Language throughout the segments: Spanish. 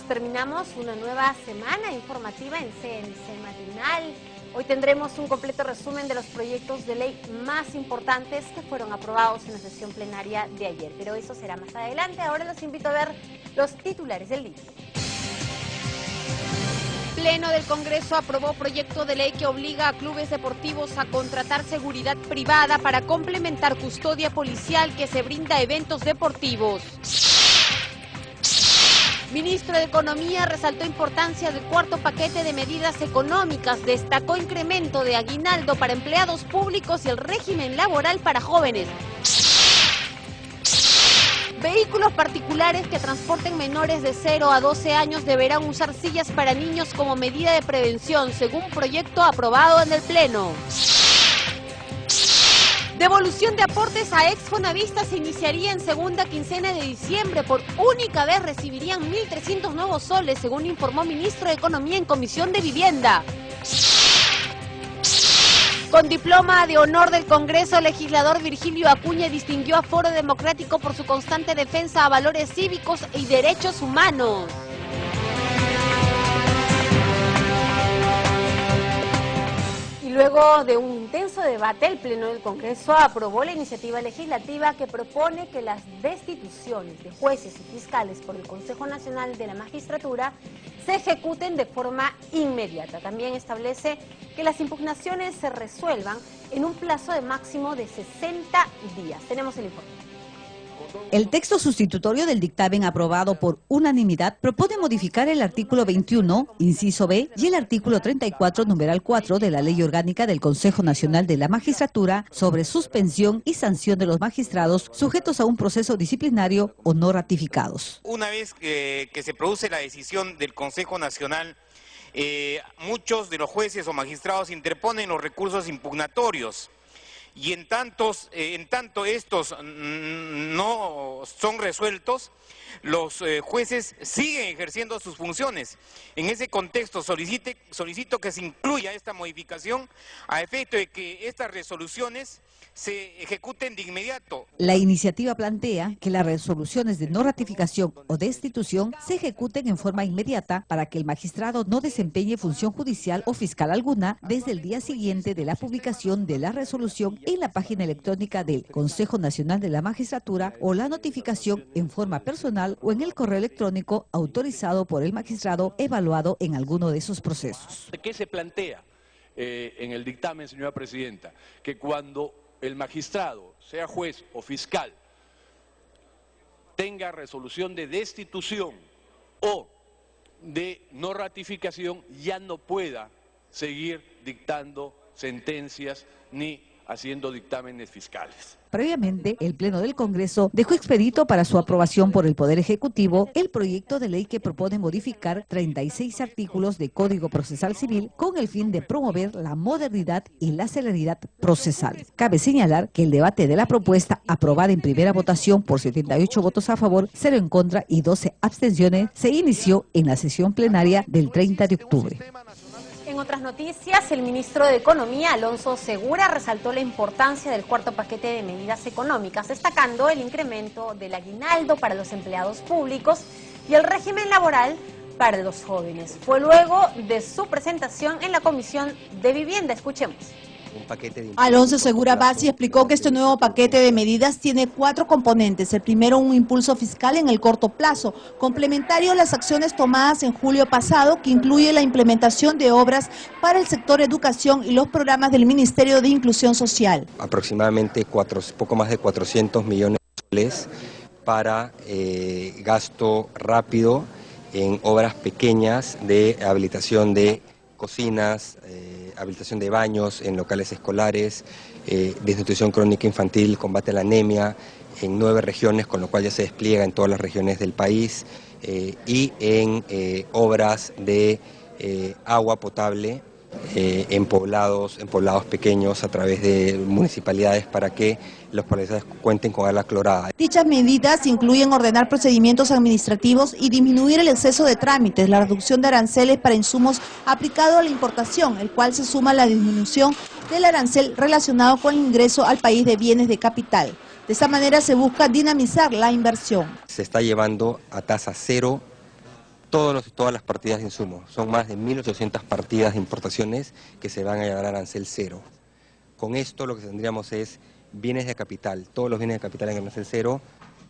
terminamos una nueva semana informativa en CNC Matinal. Hoy tendremos un completo resumen de los proyectos de ley más importantes que fueron aprobados en la sesión plenaria de ayer, pero eso será más adelante. Ahora los invito a ver los titulares del día. Pleno del Congreso aprobó proyecto de ley que obliga a clubes deportivos a contratar seguridad privada para complementar custodia policial que se brinda a eventos deportivos. Ministro de Economía resaltó importancia del cuarto paquete de medidas económicas, destacó incremento de aguinaldo para empleados públicos y el régimen laboral para jóvenes. Vehículos particulares que transporten menores de 0 a 12 años deberán usar sillas para niños como medida de prevención, según proyecto aprobado en el Pleno. Devolución de aportes a exfonavistas se iniciaría en segunda quincena de diciembre. Por única vez recibirían 1.300 nuevos soles, según informó Ministro de Economía en Comisión de Vivienda. Con diploma de honor del Congreso, el legislador Virgilio Acuña distinguió a Foro Democrático por su constante defensa a valores cívicos y derechos humanos. Luego de un intenso debate, el Pleno del Congreso aprobó la iniciativa legislativa que propone que las destituciones de jueces y fiscales por el Consejo Nacional de la Magistratura se ejecuten de forma inmediata. También establece que las impugnaciones se resuelvan en un plazo de máximo de 60 días. Tenemos el informe. El texto sustitutorio del dictamen aprobado por unanimidad propone modificar el artículo 21, inciso B, y el artículo 34, numeral 4 de la Ley Orgánica del Consejo Nacional de la Magistratura sobre suspensión y sanción de los magistrados sujetos a un proceso disciplinario o no ratificados. Una vez que se produce la decisión del Consejo Nacional, muchos de los jueces o magistrados interponen los recursos impugnatorios. Y en tanto estos no son resueltos, los jueces siguen ejerciendo sus funciones. En ese contexto solicito que se incluya esta modificación a efecto de que estas resoluciones se ejecuten de inmediato. La iniciativa plantea que las resoluciones de no ratificación o destitución se ejecuten en forma inmediata para que el magistrado no desempeñe función judicial o fiscal alguna desde el día siguiente de la publicación de la resolución en la página electrónica del Consejo Nacional de la Magistratura o la notificación en forma personal o en el correo electrónico autorizado por el magistrado evaluado en alguno de esos procesos. ¿Qué se plantea en el dictamen, señora presidenta? Que cuando el magistrado, sea juez o fiscal, tenga resolución de destitución o de no ratificación, ya no pueda seguir dictando sentencias ni haciendo dictámenes fiscales. Previamente, el Pleno del Congreso dejó expedito para su aprobación por el Poder Ejecutivo el proyecto de ley que propone modificar 36 artículos de Código Procesal Civil con el fin de promover la modernidad y la celeridad procesal. Cabe señalar que el debate de la propuesta, aprobada en primera votación por 78 votos a favor, 0 en contra y 12 abstenciones, se inició en la sesión plenaria del 30 de octubre. En otras noticias, el ministro de Economía, Alonso Segura, resaltó la importancia del cuarto paquete de medidas económicas, destacando el incremento del aguinaldo para los empleados públicos y el régimen laboral para los jóvenes. Fue luego de su presentación en la Comisión de Vivienda. Escuchemos. Alonso Segura Bassi explicó que este nuevo paquete de medidas tiene 4 componentes. El primero, un impulso fiscal en el corto plazo, complementario a las acciones tomadas en julio pasado, que incluye la implementación de obras para el sector educación y los programas del Ministerio de Inclusión Social. Aproximadamente poco más de 400 millones de soles para gasto rápido en obras pequeñas de habilitación de cocinas, habilitación de baños en locales escolares, desnutrición crónica infantil, combate a la anemia en 9 regiones, con lo cual ya se despliega en todas las regiones del país, y en obras de agua potable en poblados pequeños a través de municipalidades para que los pobladores cuenten con agua clorada. Dichas medidas incluyen ordenar procedimientos administrativos y disminuir el exceso de trámites, la reducción de aranceles para insumos aplicado a la importación, el cual se suma a la disminución del arancel relacionado con el ingreso al país de bienes de capital. De esta manera se busca dinamizar la inversión. Se está llevando a tasa cero Todas las partidas de insumos. Son más de 1.800 partidas de importaciones que se van a llevar a arancel cero. Con esto lo que tendríamos es bienes de capital, todos los bienes de capital en arancel cero,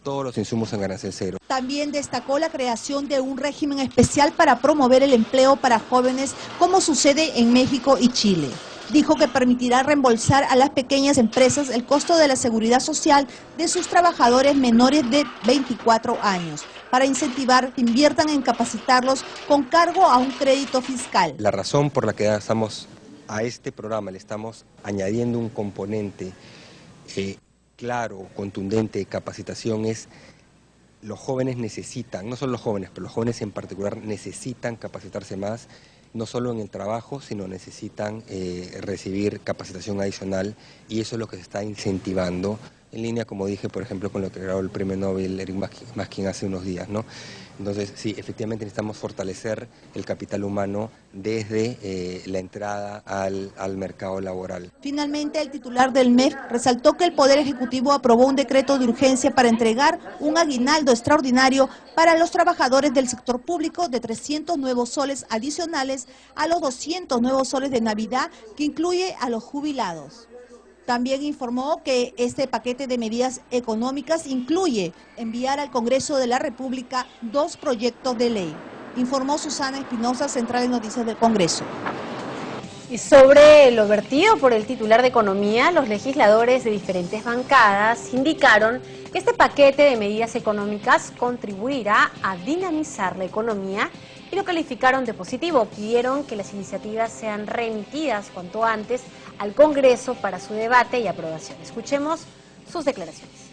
todos los insumos en arancel cero. También destacó la creación de un régimen especial para promover el empleo para jóvenes, como sucede en México y Chile. Dijo que permitirá reembolsar a las pequeñas empresas el costo de la seguridad social de sus trabajadores menores de 24 años, para incentivar que inviertan en capacitarlos con cargo a un crédito fiscal. La razón por la que estamos a este programa le estamos añadiendo un componente claro, contundente de capacitación es: los jóvenes necesitan, no solo los jóvenes, pero los jóvenes en particular necesitan capacitarse más, no solo en el trabajo, sino necesitan recibir capacitación adicional, y eso es lo que se está incentivando, en línea, como dije, por ejemplo, con lo que grabó el premio Nobel Eric Maskin hace unos días, ¿no? Entonces, sí, efectivamente necesitamos fortalecer el capital humano desde la entrada al mercado laboral. Finalmente, el titular del MEF resaltó que el Poder Ejecutivo aprobó un decreto de urgencia para entregar un aguinaldo extraordinario para los trabajadores del sector público de 300 nuevos soles adicionales a los 200 nuevos soles de Navidad, que incluye a los jubilados. También informó que este paquete de medidas económicas incluye enviar al Congreso de la República 2 proyectos de ley. Informó Susana Espinosa, Central de Noticias del Congreso. Y sobre lo vertido por el titular de Economía, los legisladores de diferentes bancadas indicaron que este paquete de medidas económicas contribuirá a dinamizar la economía y lo calificaron de positivo. Pidieron que las iniciativas sean remitidas cuanto antes al Congreso para su debate y aprobación. Escuchemos sus declaraciones.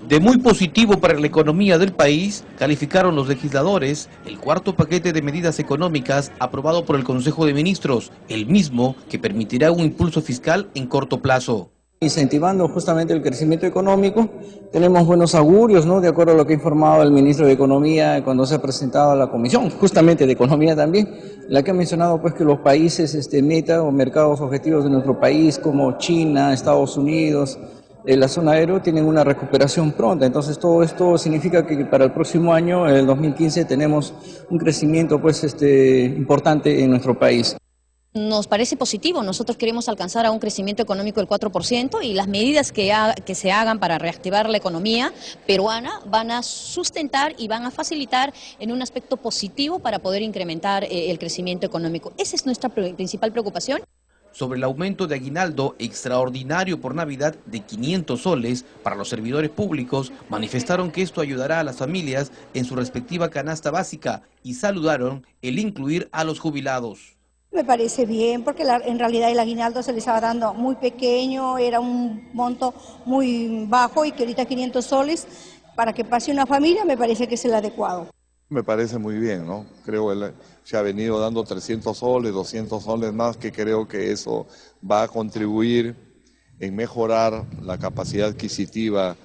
De muy positivo para la economía del país, calificaron los legisladores el cuarto paquete de medidas económicas aprobado por el Consejo de Ministros, el mismo que permitirá un impulso fiscal en corto plazo. Incentivando justamente el crecimiento económico, tenemos buenos augurios, ¿no? De acuerdo a lo que ha informado el ministro de Economía cuando se ha presentado a la Comisión, justamente de Economía también, la que ha mencionado pues que los países meta o mercados objetivos de nuestro país, como China, Estados Unidos, la zona euro, tienen una recuperación pronta. Entonces todo esto significa que para el próximo año, el 2015, tenemos un crecimiento pues importante en nuestro país. Nos parece positivo, nosotros queremos alcanzar a un crecimiento económico del 4% y las medidas que se hagan para reactivar la economía peruana van a sustentar y van a facilitar en un aspecto positivo para poder incrementar el crecimiento económico. Esa es nuestra principal preocupación. Sobre el aumento de aguinaldo extraordinario por Navidad de 500 soles para los servidores públicos, manifestaron que esto ayudará a las familias en su respectiva canasta básica y saludaron el incluir a los jubilados. Me parece bien, porque en realidad el aguinaldo se le estaba dando muy pequeño, era un monto muy bajo, y que ahorita 500 soles para que pase una familia me parece que es el adecuado. Me parece muy bien, ¿no? Creo que se ha venido dando 300 soles, 200 soles más, que creo que eso va a contribuir en mejorar la capacidad adquisitiva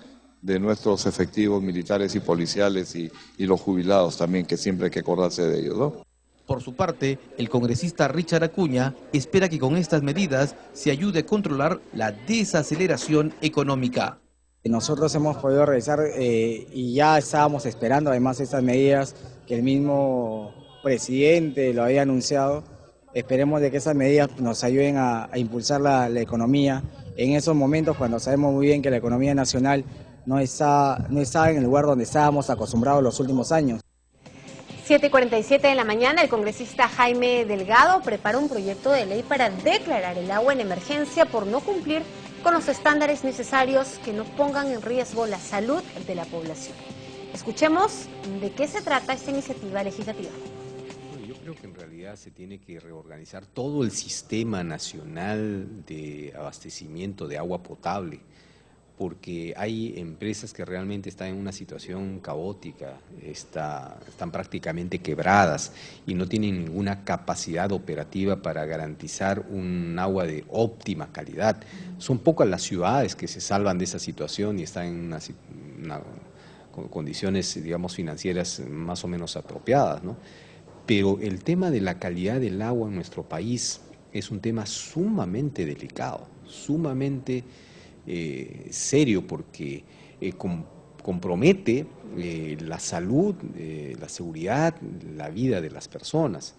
de nuestros efectivos militares y policiales y los jubilados también, que siempre hay que acordarse de ellos, ¿no? Por su parte, el congresista Richard Acuña espera que con estas medidas se ayude a controlar la desaceleración económica. Nosotros hemos podido revisar y ya estábamos esperando además estas medidas que el mismo presidente lo había anunciado. Esperemos de que esas medidas nos ayuden a impulsar la economía en esos momentos cuando sabemos muy bien que la economía nacional no está en el lugar donde estábamos acostumbrados los últimos años. 7:47 de la mañana, el congresista Jaime Delgado preparó un proyecto de ley para declarar el agua en emergencia por no cumplir con los estándares necesarios que no pongan en riesgo la salud de la población. Escuchemos de qué se trata esta iniciativa legislativa. Bueno, yo creo que en realidad se tiene que reorganizar todo el sistema nacional de abastecimiento de agua potable, porque hay empresas que realmente están en una situación caótica, están prácticamente quebradas y no tienen ninguna capacidad operativa para garantizar un agua de óptima calidad. Son pocas las ciudades que se salvan de esa situación y están en condiciones, digamos, financieras más o menos apropiadas, ¿no? Pero el tema de la calidad del agua en nuestro país es un tema sumamente delicado, sumamente serio, porque compromete la salud, la seguridad, la vida de las personas.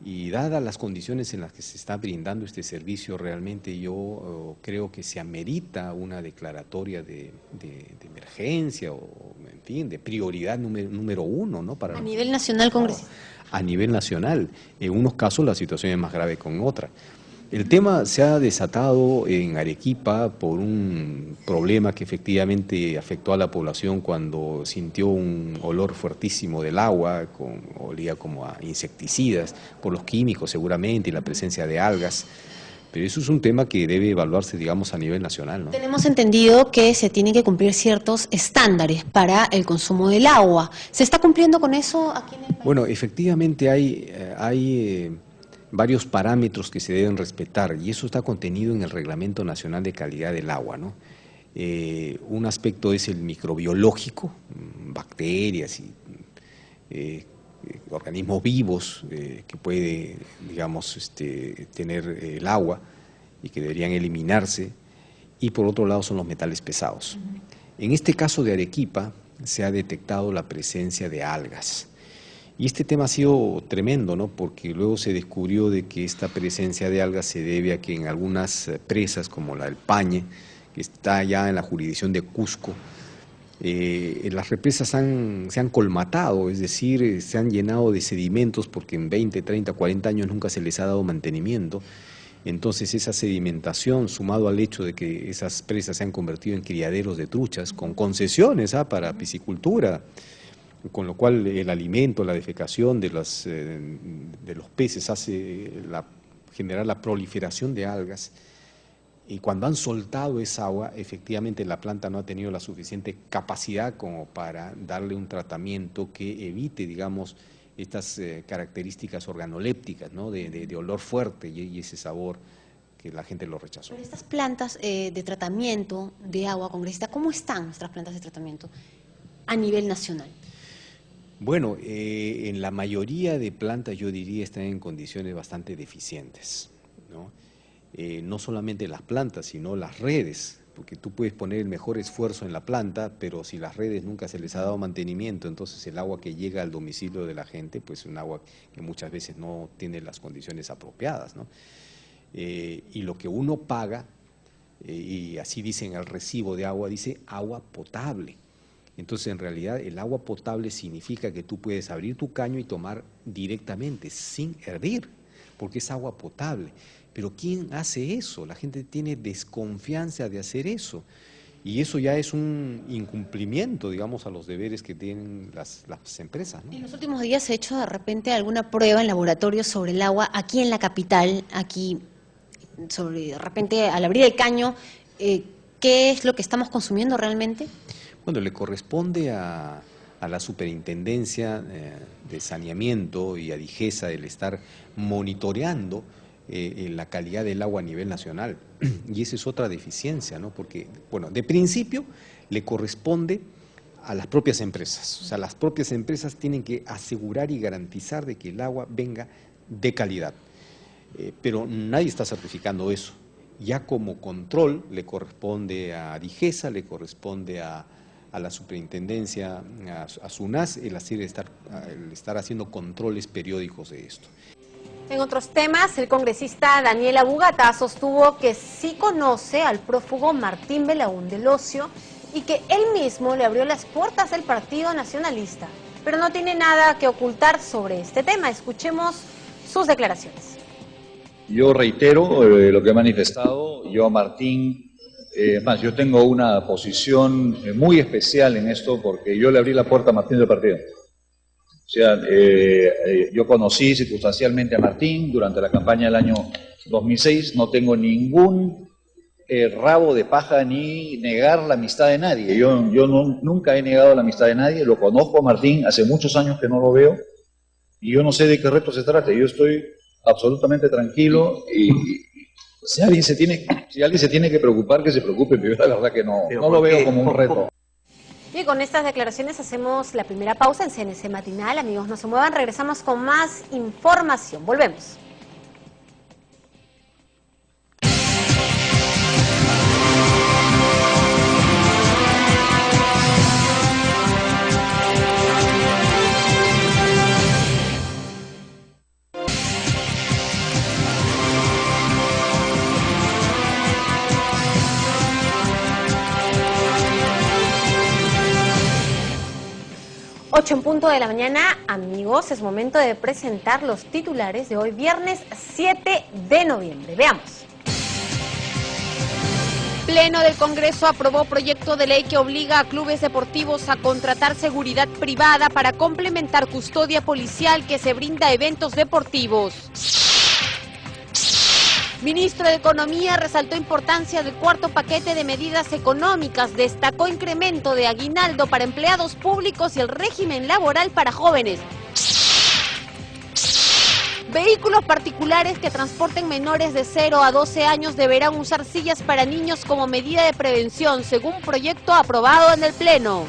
Y dadas las condiciones en las que se está brindando este servicio, realmente yo creo que se amerita una declaratoria de emergencia o, en fin, de prioridad número uno, ¿no? A nivel nacional, congresista. A nivel nacional. En unos casos la situación es más grave que en otra. El tema se ha desatado en Arequipa por un problema que efectivamente afectó a la población cuando sintió un olor fuertísimo del agua, olía como a insecticidas, por los químicos seguramente y la presencia de algas. Pero eso es un tema que debe evaluarse, digamos, a nivel nacional, ¿no? Tenemos entendido que se tienen que cumplir ciertos estándares para el consumo del agua. ¿Se está cumpliendo con eso aquí en el país? Bueno, efectivamente hay varios parámetros que se deben respetar y eso está contenido en el Reglamento Nacional de Calidad del Agua, ¿no? Un aspecto es el microbiológico, bacterias y organismos vivos que puede, digamos, tener el agua y que deberían eliminarse, y por otro lado son los metales pesados. En este caso de Arequipa se ha detectado la presencia de algas. Y este tema ha sido tremendo, ¿no? Porque luego se descubrió de que esta presencia de algas se debe a que en algunas presas, como la del Pañe, que está ya en la jurisdicción de Cusco, las represas se han colmatado, es decir, se han llenado de sedimentos porque en 20, 30, 40 años nunca se les ha dado mantenimiento. Entonces esa sedimentación, sumado al hecho de que esas presas se han convertido en criaderos de truchas, con concesiones para piscicultura, con lo cual el alimento, la defecación de los peces hace generar la proliferación de algas, y cuando han soltado esa agua, efectivamente la planta no ha tenido la suficiente capacidad como para darle un tratamiento que evite, digamos, estas características organolépticas, ¿no? de olor fuerte y ese sabor que la gente lo rechazó. Pero estas plantas de tratamiento de agua, congresista, ¿cómo están nuestras plantas de tratamiento a nivel nacional? Bueno, en la mayoría de plantas yo diría están en condiciones bastante deficientes, ¿no? No solamente las plantas, sino las redes, porque tú puedes poner el mejor esfuerzo en la planta, pero si las redes nunca se les ha dado mantenimiento, entonces el agua que llega al domicilio de la gente, pues es un agua que muchas veces no tiene las condiciones apropiadas, ¿no? Y lo que uno paga, y así dice en el recibo de agua, dice agua potable. Entonces, en realidad, el agua potable significa que tú puedes abrir tu caño y tomar directamente, sin hervir, porque es agua potable. Pero ¿quién hace eso? La gente tiene desconfianza de hacer eso. Y eso ya es un incumplimiento, digamos, a los deberes que tienen las empresas, ¿no? En los últimos días se ha hecho de repente alguna prueba en laboratorio sobre el agua aquí en la capital, aquí, sobre de repente al abrir el caño, ¿qué es lo que estamos consumiendo realmente? Bueno, le corresponde a la Superintendencia de Saneamiento y a DIGESA el estar monitoreando la calidad del agua a nivel nacional. Y esa es otra deficiencia, ¿no? Porque, bueno, de principio le corresponde a las propias empresas. O sea, las propias empresas tienen que asegurar y garantizar de que el agua venga de calidad. Pero nadie está certificando eso. Ya como control le corresponde a DIGESA, le corresponde a la superintendencia, a SUNAS, el estar haciendo controles periódicos de esto. En otros temas, el congresista Daniel Abugata sostuvo que sí conoce al prófugo Martín Belaúnde del Ocio y que él mismo le abrió las puertas del Partido Nacionalista, pero no tiene nada que ocultar sobre este tema. Escuchemos sus declaraciones. Yo reitero lo que he manifestado. Yo a Martín, yo tengo una posición muy especial en esto porque yo le abrí la puerta a Martín del partido. O sea, yo conocí circunstancialmente a Martín durante la campaña del año 2006, no tengo ningún rabo de paja ni negar la amistad de nadie. Yo nunca he negado la amistad de nadie, lo conozco a Martín, hace muchos años que no lo veo y yo no sé de qué reto se trata. Yo estoy absolutamente tranquilo y si alguien se tiene que preocupar, que se preocupe, pero yo la verdad que no lo veo como un reto. Y con estas declaraciones hacemos la primera pausa en CNC Matinal. Amigos, no se muevan, regresamos con más información. Volvemos. 8 en punto de la mañana, amigos, es momento de presentar los titulares de hoy, viernes 7 de noviembre. Veamos. Pleno del Congreso aprobó proyecto de ley que obliga a clubes deportivos a contratar seguridad privada para complementar custodia policial que se brinda a eventos deportivos. Ministro de Economía resaltó importancia del cuarto paquete de medidas económicas, destacó incremento de aguinaldo para empleados públicos y el régimen laboral para jóvenes. Vehículos particulares que transporten menores de 0 a 12 años deberán usar sillas para niños como medida de prevención, según proyecto aprobado en el Pleno.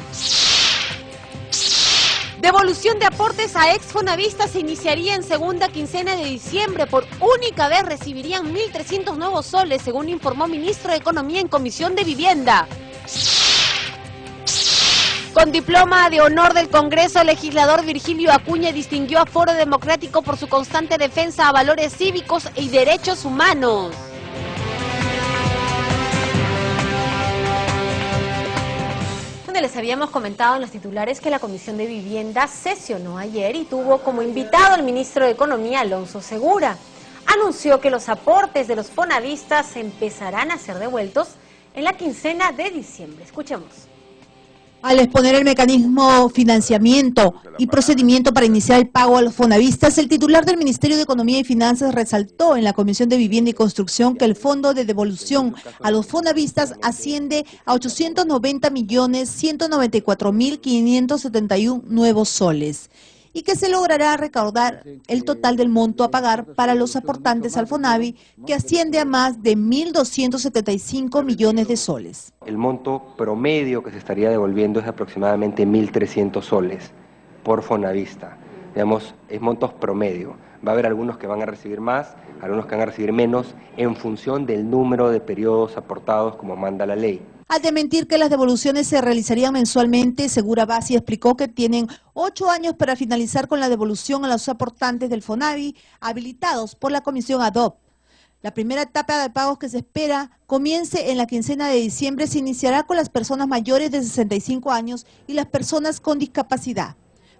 Devolución de aportes a ex-fonavistas se iniciaría en segunda quincena de diciembre. Por única vez recibirían 1.300 nuevos soles, según informó Ministro de Economía en Comisión de Vivienda. Con diploma de honor del Congreso, el legislador Virgilio Acuña distinguió a Foro Democrático por su constante defensa a valores cívicos y derechos humanos. Les habíamos comentado en los titulares que la Comisión de Vivienda sesionó ayer y tuvo como invitado al ministro de Economía, Alonso Segura. Anunció que los aportes de los fonavistas empezarán a ser devueltos en la quincena de diciembre. Escuchemos. Al exponer el mecanismo, financiamiento y procedimiento para iniciar el pago a los fonavistas, el titular del Ministerio de Economía y Finanzas resaltó en la Comisión de Vivienda y Construcción que el fondo de devolución a los fonavistas asciende a 890.194.571 nuevos soles y que se logrará recaudar el total del monto a pagar para los aportantes al Fonavi, que asciende a más de 1.275 millones de soles. El monto promedio que se estaría devolviendo es aproximadamente 1.300 soles por fonavista. Digamos, es montos promedio. Va a haber algunos que van a recibir más, algunos que van a recibir menos, en función del número de periodos aportados como manda la ley. Al desmentir que las devoluciones se realizarían mensualmente, Segura Bassi explicó que tienen 8 años para finalizar con la devolución a los aportantes del Fonavi habilitados por la Comisión ad hoc. La primera etapa de pagos que se espera comience en la quincena de diciembre se iniciará con las personas mayores de 65 años y las personas con discapacidad.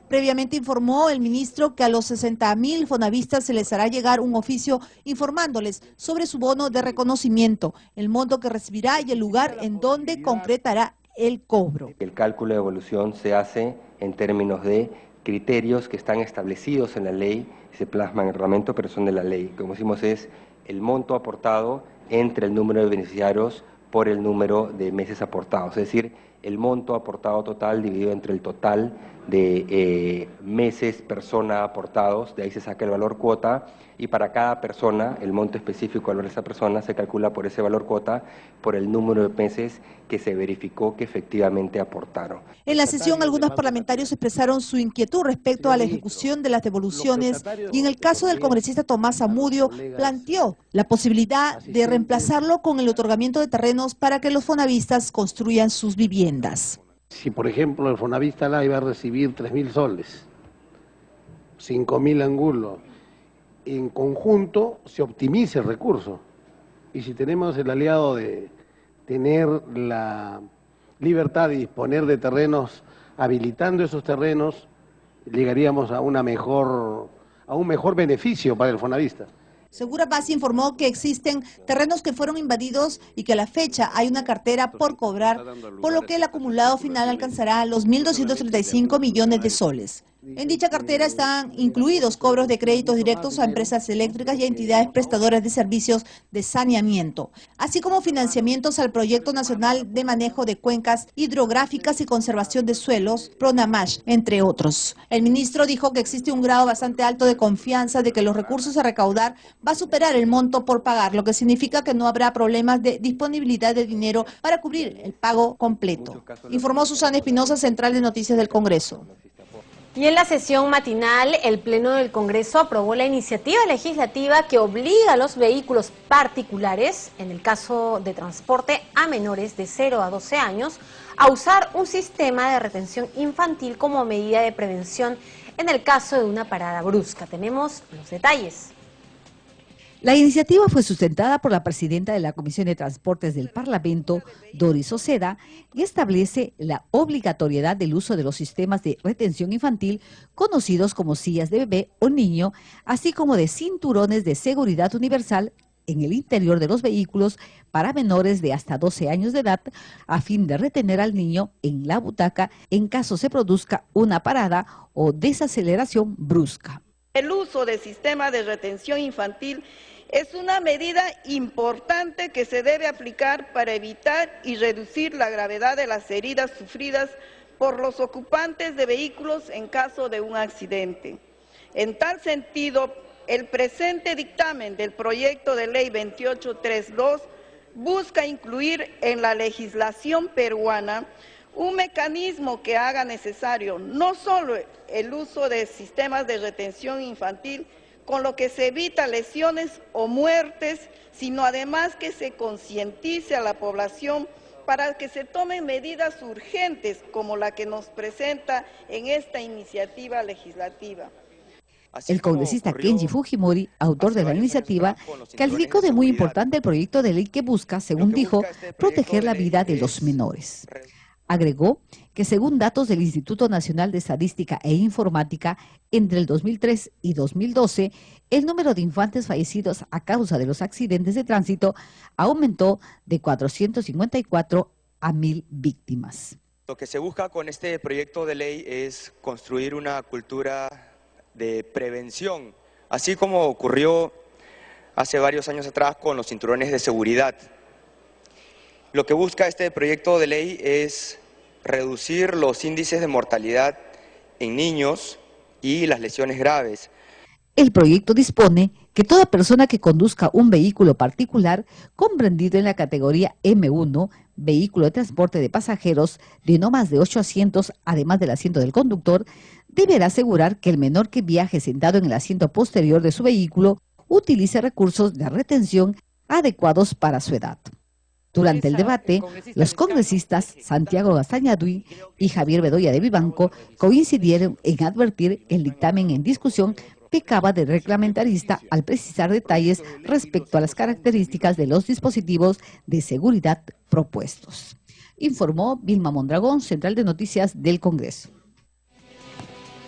Previamente informó el ministro que a los 60.000 fonavistas se les hará llegar un oficio informándoles sobre su bono de reconocimiento, el monto que recibirá y el lugar en donde concretará el cobro. El cálculo de devolución se hace en términos de criterios que están establecidos en la ley, se plasman en el reglamento, pero son de la ley. Como decimos, es el monto aportado entre el número de beneficiarios por el número de meses aportados, es decir, el monto aportado total dividido entre el total de meses persona aportados, de ahí se saca el valor cuota y para cada persona, el monto específico del valor de esa persona se calcula por ese valor cuota, por el número de meses que se verificó que efectivamente aportaron. En la sesión, algunos parlamentarios expresaron su inquietud respecto a la ejecución de las devoluciones y en el caso del congresista Tomás Zamudio planteó la posibilidad de reemplazarlo con el otorgamiento de terrenos para que los fonavistas construyan sus viviendas. Si, por ejemplo, el fonavista la iba a recibir 3.000 soles, 5.000 angulos, en conjunto se optimiza el recurso. Y si tenemos el aliado de tener la libertad de disponer de terrenos, habilitando esos terrenos, llegaríamos a un mejor beneficio para el fonavista. Segura Bassi informó que existen terrenos que fueron invadidos y que a la fecha hay una cartera por cobrar, por lo que el acumulado final alcanzará los 1.235 millones de soles. En dicha cartera están incluidos cobros de créditos directos a empresas eléctricas y a entidades prestadoras de servicios de saneamiento, así como financiamientos al Proyecto Nacional de Manejo de Cuencas Hidrográficas y Conservación de Suelos, PRONAMASH, entre otros. El ministro dijo que existe un grado bastante alto de confianza de que los recursos a recaudar va a superar el monto por pagar, lo que significa que no habrá problemas de disponibilidad de dinero para cubrir el pago completo. Informó Susana Espinosa, Central de Noticias del Congreso. Y en la sesión matinal, el Pleno del Congreso aprobó la iniciativa legislativa que obliga a los vehículos particulares, en el caso de transporte a menores de 0 a 12 años, a usar un sistema de retención infantil como medida de prevención en el caso de una parada brusca. Tenemos los detalles. La iniciativa fue sustentada por la presidenta de la Comisión de Transportes del Parlamento, Doris Oceda, y establece la obligatoriedad del uso de los sistemas de retención infantil, conocidos como sillas de bebé o niño, así como de cinturones de seguridad universal en el interior de los vehículos para menores de hasta 12 años de edad, a fin de retener al niño en la butaca en caso se produzca una parada o desaceleración brusca. El uso de sistemas de retención infantil es una medida importante que se debe aplicar para evitar y reducir la gravedad de las heridas sufridas por los ocupantes de vehículos en caso de un accidente. En tal sentido, el presente dictamen del proyecto de ley 2832 busca incluir en la legislación peruana un mecanismo que haga necesario no solo el uso de sistemas de retención infantil, con lo que se evita lesiones o muertes, sino además que se concientice a la población para que se tomen medidas urgentes como la que nos presenta en esta iniciativa legislativa. El congresista Kenji Fujimori, autor de la iniciativa, calificó de muy importante el proyecto de ley que busca, según dijo, proteger la vida de los menores. Agregó que según datos del Instituto Nacional de Estadística e Informática, entre el 2003 y 2012, el número de infantes fallecidos a causa de los accidentes de tránsito aumentó de 454 a 1.000 víctimas. Lo que se busca con este proyecto de ley es construir una cultura de prevención, así como ocurrió hace varios años atrás con los cinturones de seguridad. Lo que busca este proyecto de ley es reducir los índices de mortalidad en niños y las lesiones graves. El proyecto dispone que toda persona que conduzca un vehículo particular comprendido en la categoría M1, vehículo de transporte de pasajeros de no más de 8 asientos, además del asiento del conductor, deberá asegurar que el menor que viaje sentado en el asiento posterior de su vehículo utilice recursos de retención adecuados para su edad. Durante el debate, los congresistas Santiago Gastañadui y Javier Bedoya de Vivanco coincidieron en advertir que el dictamen en discusión pecaba de reglamentarista al precisar detalles respecto a las características de los dispositivos de seguridad propuestos. Informó Vilma Mondragón, Central de Noticias del Congreso.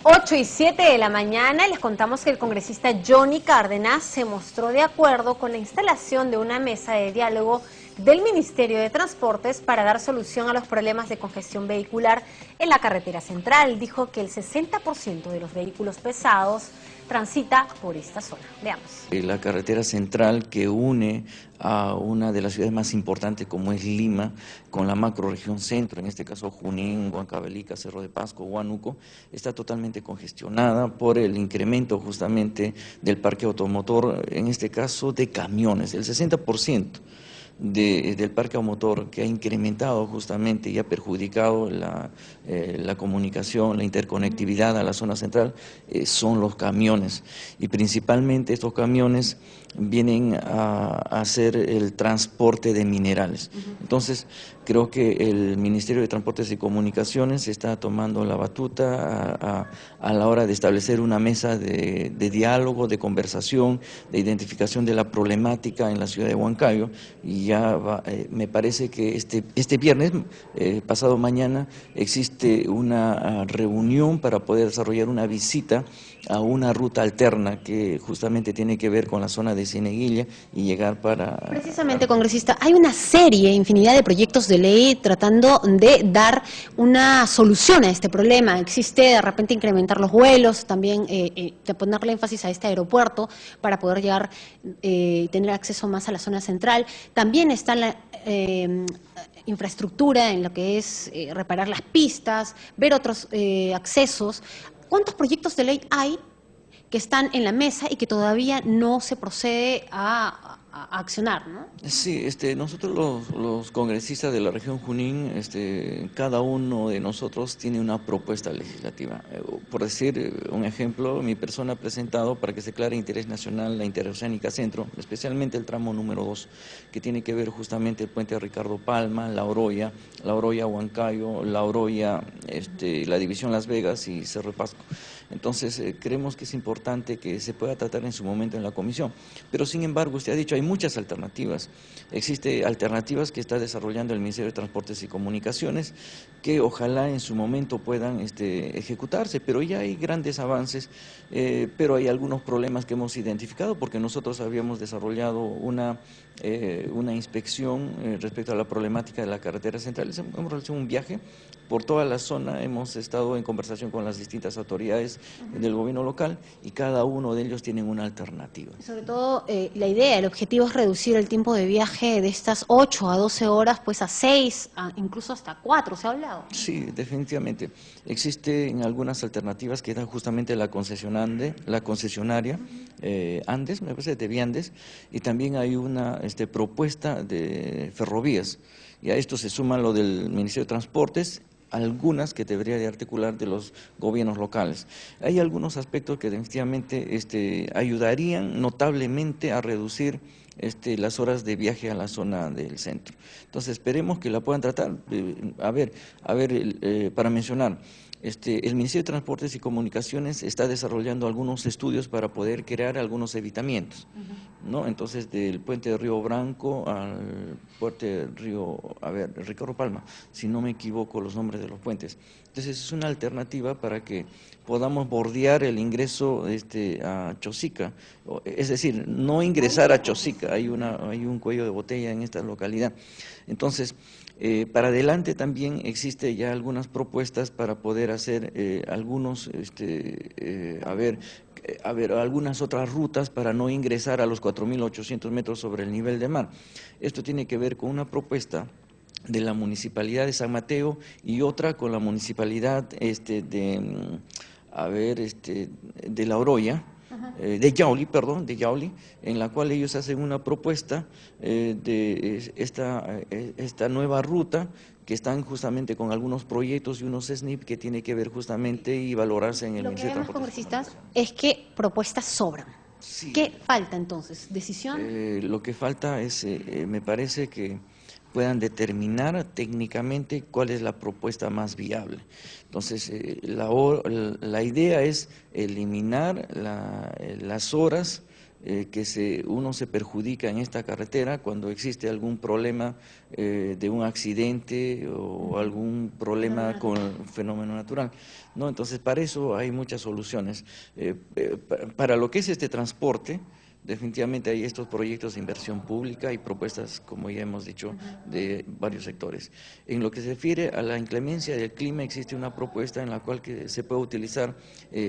8:07 de la mañana, les contamos que el congresista Johnny Cárdenas se mostró de acuerdo con la instalación de una mesa de diálogo del Ministerio de Transportes para dar solución a los problemas de congestión vehicular en la carretera central. Dijo que el 60% de los vehículos pesados transita por esta zona. Veamos. La carretera central que une a una de las ciudades más importantes como es Lima, con la macrorregión centro, en este caso Junín, Huancavelica, Cerro de Pasco, Huánuco, está totalmente congestionada por el incremento justamente del parque automotor, en este caso de camiones, el 60%. Del parque automotor que ha incrementado justamente y ha perjudicado la comunicación, la interconectividad a la zona central, son los camiones. Y principalmente estos camiones vienen a hacer el transporte de minerales. Entonces, creo que el Ministerio de Transportes y Comunicaciones está tomando la batuta a la hora de establecer una mesa de diálogo, de conversación, de identificación de la problemática en la ciudad de Huancayo, y ya me parece que este viernes, pasado mañana, existe una reunión para poder desarrollar una visita a una ruta alterna que justamente tiene que ver con la zona de Cieneguilla y llegar para... Precisamente, congresista, hay una serie, infinidad de proyectos de ley tratando de dar una solución a este problema. Existe de repente incrementar los vuelos, también de ponerle énfasis a este aeropuerto para poder llegar y tener acceso más a la zona central. También está la infraestructura en lo que es reparar las pistas, ver otros accesos. ¿Cuántos proyectos de ley hay que están en la mesa y que todavía no se procede a accionar, ¿no? Sí, nosotros los congresistas de la región Junín, cada uno de nosotros tiene una propuesta legislativa. Por decir un ejemplo, mi persona ha presentado para que se declare interés nacional la Interoceánica Centro, especialmente el tramo número 2, que tiene que ver justamente el puente Ricardo Palma, La Oroya Huancayo, La Oroya, la división Las Vegas y Cerro de Pasco. Entonces, creemos que es importante que se pueda tratar en su momento en la comisión. Pero, sin embargo, usted ha dicho, hay muchas alternativas. Existen alternativas que está desarrollando el Ministerio de Transportes y Comunicaciones, que ojalá en su momento puedan ejecutarse, pero ya hay grandes avances, pero hay algunos problemas que hemos identificado, porque nosotros habíamos desarrollado una inspección respecto a la problemática de la carretera central. Hemos realizado un viaje por toda la zona, hemos estado en conversación con las distintas autoridades del gobierno local y cada uno de ellos tienen una alternativa. Sobre todo la idea, el objetivo es reducir el tiempo de viaje de estas 8 a 12 horas, pues a 6, incluso hasta 4, ¿se ha hablado? Sí, definitivamente. Existen algunas alternativas que dan justamente la concesionaria, Andes, me parece, de Viandes, y también hay una propuesta de ferrovías. Y a esto se suma lo del Ministerio de Transportes, algunas que debería de articular de los gobiernos locales. Hay algunos aspectos que definitivamente ayudarían notablemente a reducir las horas de viaje a la zona del centro. Entonces esperemos que la puedan tratar. Para mencionar, el Ministerio de Transportes y Comunicaciones está desarrollando algunos estudios para poder crear algunos evitamientos, ¿no? Entonces, del puente de Río Branco al puente de Ricardo Palma, si no me equivoco los nombres de los puentes. Entonces, es una alternativa para que podamos bordear el ingreso a Chosica, es decir, no ingresar a Chosica, hay un cuello de botella en esta localidad. Entonces, para adelante también existe ya algunas propuestas para poder hacer algunas otras rutas para no ingresar a los 4.800 metros sobre el nivel de mar. Esto tiene que ver con una propuesta de la Municipalidad de San Mateo y otra con la Municipalidad de La Oroya, de Yauli, en la cual ellos hacen una propuesta de esta nueva ruta, que están justamente con algunos proyectos y unos SNIP que tiene que ver justamente y valorarse en el Ministerio de Transportes. Lo que vemos, congresistas, es que propuestas sobran. Sí. ¿Qué falta entonces? ¿Decisión? Lo que falta es, me parece que puedan determinar técnicamente cuál es la propuesta más viable. Entonces, la idea es eliminar las horas que uno se perjudica en esta carretera cuando existe algún problema de un accidente o algún problema con el fenómeno natural, ¿no? Entonces, para eso hay muchas soluciones. Para lo que es transporte, definitivamente hay estos proyectos de inversión pública y propuestas, como ya hemos dicho, de varios sectores. En lo que se refiere a la inclemencia del clima, existe una propuesta en la cual se puede utilizar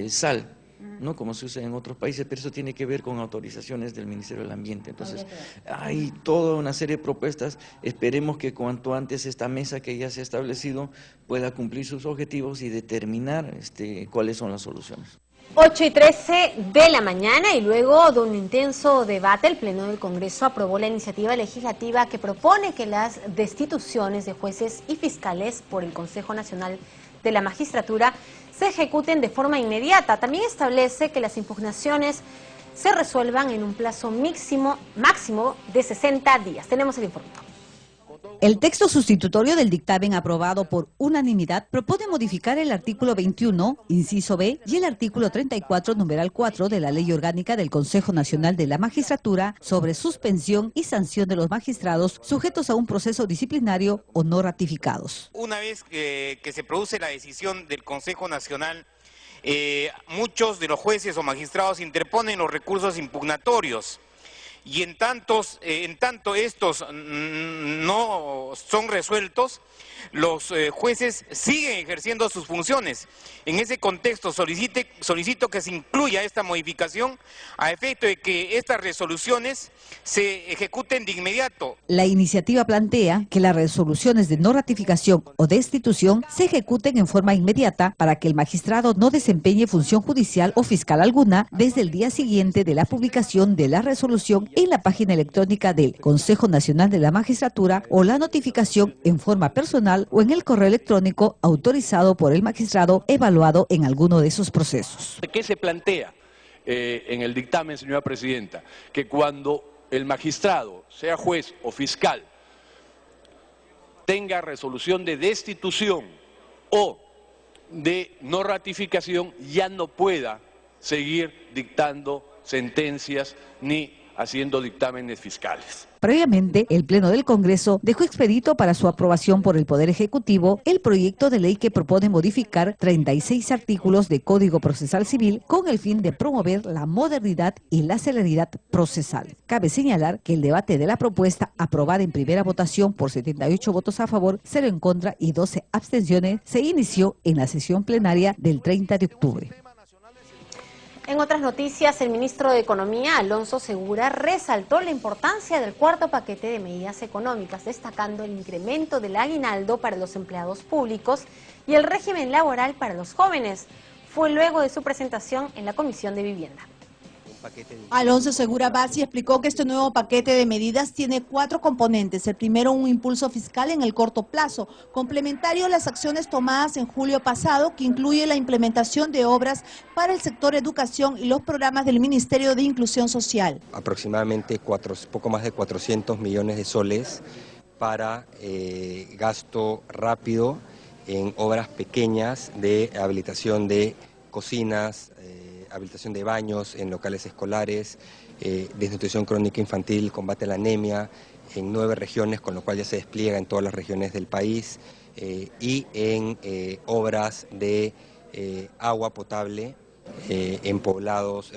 sal, ¿no? Como se usa en otros países, pero eso tiene que ver con autorizaciones del Ministerio del Ambiente. Entonces, hay toda una serie de propuestas. Esperemos que cuanto antes esta mesa que ya se ha establecido pueda cumplir sus objetivos y determinar cuáles son las soluciones. 8:13 de la mañana y luego de un intenso debate, el Pleno del Congreso aprobó la iniciativa legislativa que propone que las destituciones de jueces y fiscales por el Consejo Nacional de la Magistratura se ejecuten de forma inmediata. También establece que las impugnaciones se resuelvan en un plazo máximo de 60 días. Tenemos el informe. El texto sustitutorio del dictamen aprobado por unanimidad propone modificar el artículo 21, inciso B, y el artículo 34, numeral 4 de la Ley Orgánica del Consejo Nacional de la Magistratura sobre suspensión y sanción de los magistrados sujetos a un proceso disciplinario o no ratificados. Una vez que se produce la decisión del Consejo Nacional, muchos de los jueces o magistrados interponen los recursos impugnatorios. Y en tanto estos no son resueltos, los jueces siguen ejerciendo sus funciones. En ese contexto solicito que se incluya esta modificación a efecto de que estas resoluciones se ejecuten de inmediato. La iniciativa plantea que las resoluciones de no ratificación o destitución se ejecuten en forma inmediata para que el magistrado no desempeñe función judicial o fiscal alguna desde el día siguiente de la publicación de la resolución en la página electrónica del Consejo Nacional de la Magistratura o la notificación en forma personal o en el correo electrónico autorizado por el magistrado evaluado en alguno de esos procesos. ¿Qué se plantea en el dictamen, señora presidenta? Que cuando el magistrado, sea juez o fiscal, tenga resolución de destitución o de no ratificación, ya no pueda seguir dictando sentencias ni haciendo dictámenes fiscales. Previamente, el Pleno del Congreso dejó expedito para su aprobación por el Poder Ejecutivo el proyecto de ley que propone modificar 36 artículos de Código Procesal Civil con el fin de promover la modernidad y la celeridad procesal. Cabe señalar que el debate de la propuesta, aprobada en primera votación por 78 votos a favor, 0 en contra y 12 abstenciones, se inició en la sesión plenaria del 30 de octubre. En otras noticias, el ministro de Economía, Alonso Segura, resaltó la importancia del cuarto paquete de medidas económicas, destacando el incremento del aguinaldo para los empleados públicos y el régimen laboral para los jóvenes. Fue luego de su presentación en la Comisión de Vivienda. Alonso Segura Bassi explicó que este nuevo paquete de medidas tiene 4 componentes. El primero, un impulso fiscal en el corto plazo, complementario a las acciones tomadas en julio pasado, que incluye la implementación de obras para el sector educación y los programas del Ministerio de Inclusión Social. Aproximadamente poco más de 400 millones de soles para gasto rápido en obras pequeñas de habilitación de cocinas, habilitación de baños en locales escolares, desnutrición crónica infantil, combate a la anemia en 9 regiones, con lo cual ya se despliega en todas las regiones del país, y en obras de agua potable en poblados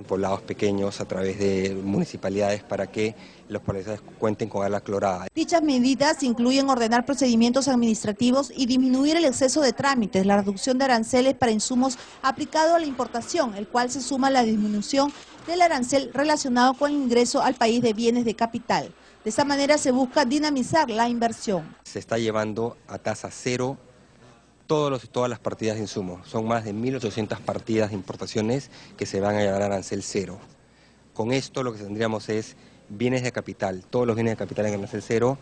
pequeños a través de municipalidades para que los pobladores cuenten con agua clorada. Dichas medidas incluyen ordenar procedimientos administrativos y disminuir el exceso de trámites, la reducción de aranceles para insumos aplicado a la importación, el cual se suma a la disminución del arancel relacionado con el ingreso al país de bienes de capital. De esa manera se busca dinamizar la inversión. Se está llevando a tasa cero todas las partidas de insumos. Son más de 1.800 partidas de importaciones que se van a llevar a arancel cero. Con esto lo que tendríamos es bienes de capital, todos los bienes de capital en arancel cero,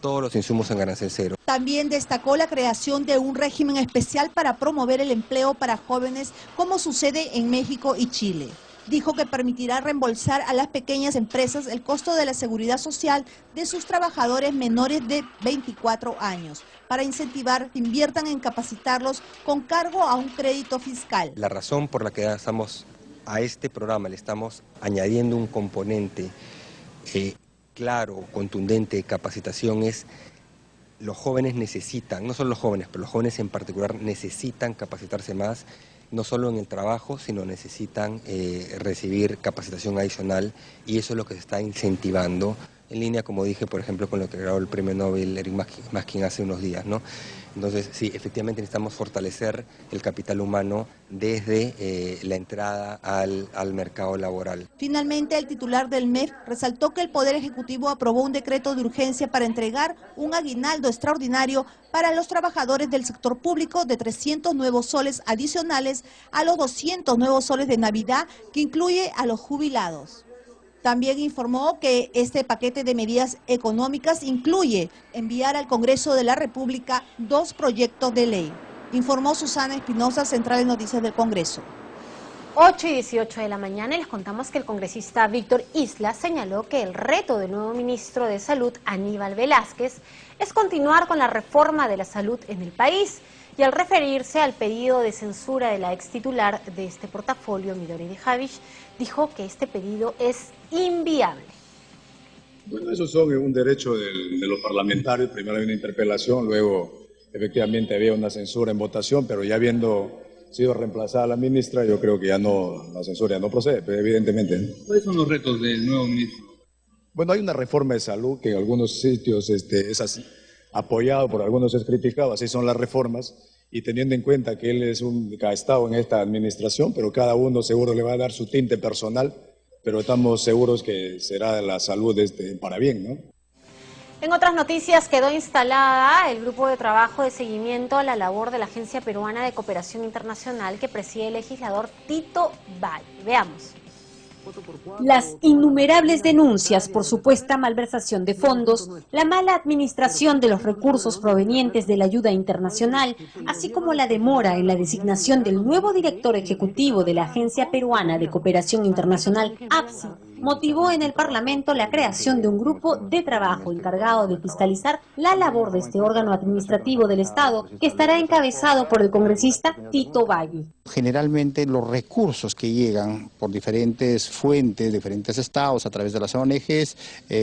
todos los insumos en arancel cero. También destacó la creación de un régimen especial para promover el empleo para jóvenes, como sucede en México y Chile. Dijo que permitirá reembolsar a las pequeñas empresas el costo de la seguridad social de sus trabajadores menores de 24 años, para incentivar que inviertan en capacitarlos con cargo a un crédito fiscal. La razón por la que estamos a este programa le estamos añadiendo un componente claro, contundente de capacitación es: los jóvenes necesitan, no solo los jóvenes, pero los jóvenes en particular necesitan capacitarse más, no solo en el trabajo, sino necesitan recibir capacitación adicional, y eso es lo que se está incentivando, en línea, como dije, por ejemplo, con lo que grabó el premio Nobel Eric Maskin hace unos días, ¿no? Entonces, sí, efectivamente necesitamos fortalecer el capital humano desde la entrada al mercado laboral. Finalmente, el titular del MEF resaltó que el Poder Ejecutivo aprobó un decreto de urgencia para entregar un aguinaldo extraordinario para los trabajadores del sector público de 300 nuevos soles adicionales a los 200 nuevos soles de Navidad, que incluye a los jubilados. También informó que este paquete de medidas económicas incluye enviar al Congreso de la República 2 proyectos de ley. Informó Susana Espinosa, Centrales Noticias del Congreso. 8:18 de la mañana y les contamos que el congresista Víctor Isla señaló que el reto del nuevo ministro de Salud, Aníbal Velázquez, es continuar con la reforma de la salud en el país. Y al referirse al pedido de censura de la ex titular de este portafolio, Midori de Javish, dijo que este pedido es inviable. Bueno, esos son un derecho de los parlamentarios. Primero hay una interpelación, luego efectivamente había una censura en votación, pero ya habiendo sido reemplazada la ministra, yo creo que ya no, la censura ya no procede, pero evidentemente, ¿no? ¿Cuáles son los retos del nuevo ministro? Bueno, hay una reforma de salud que en algunos sitios es así, apoyado, por algunos es criticado, así son las reformas, y teniendo en cuenta que él ha estado en esta administración, pero cada uno seguro le va a dar su tinte personal, pero estamos seguros que será la salud para bien, ¿no? En otras noticias, quedó instalada el grupo de trabajo de seguimiento a la labor de la Agencia Peruana de Cooperación Internacional que preside el legislador Tito Valle. Veamos. Las innumerables denuncias por supuesta malversación de fondos, la mala administración de los recursos provenientes de la ayuda internacional, así como la demora en la designación del nuevo director ejecutivo de la Agencia Peruana de Cooperación Internacional, APSI, motivó en el Parlamento la creación de un grupo de trabajo encargado de fiscalizar la labor de este órgano administrativo del Estado, que estará encabezado por el congresista Tito Valle. Generalmente los recursos que llegan por diferentes fuentes, diferentes estados, a través de las ONGs,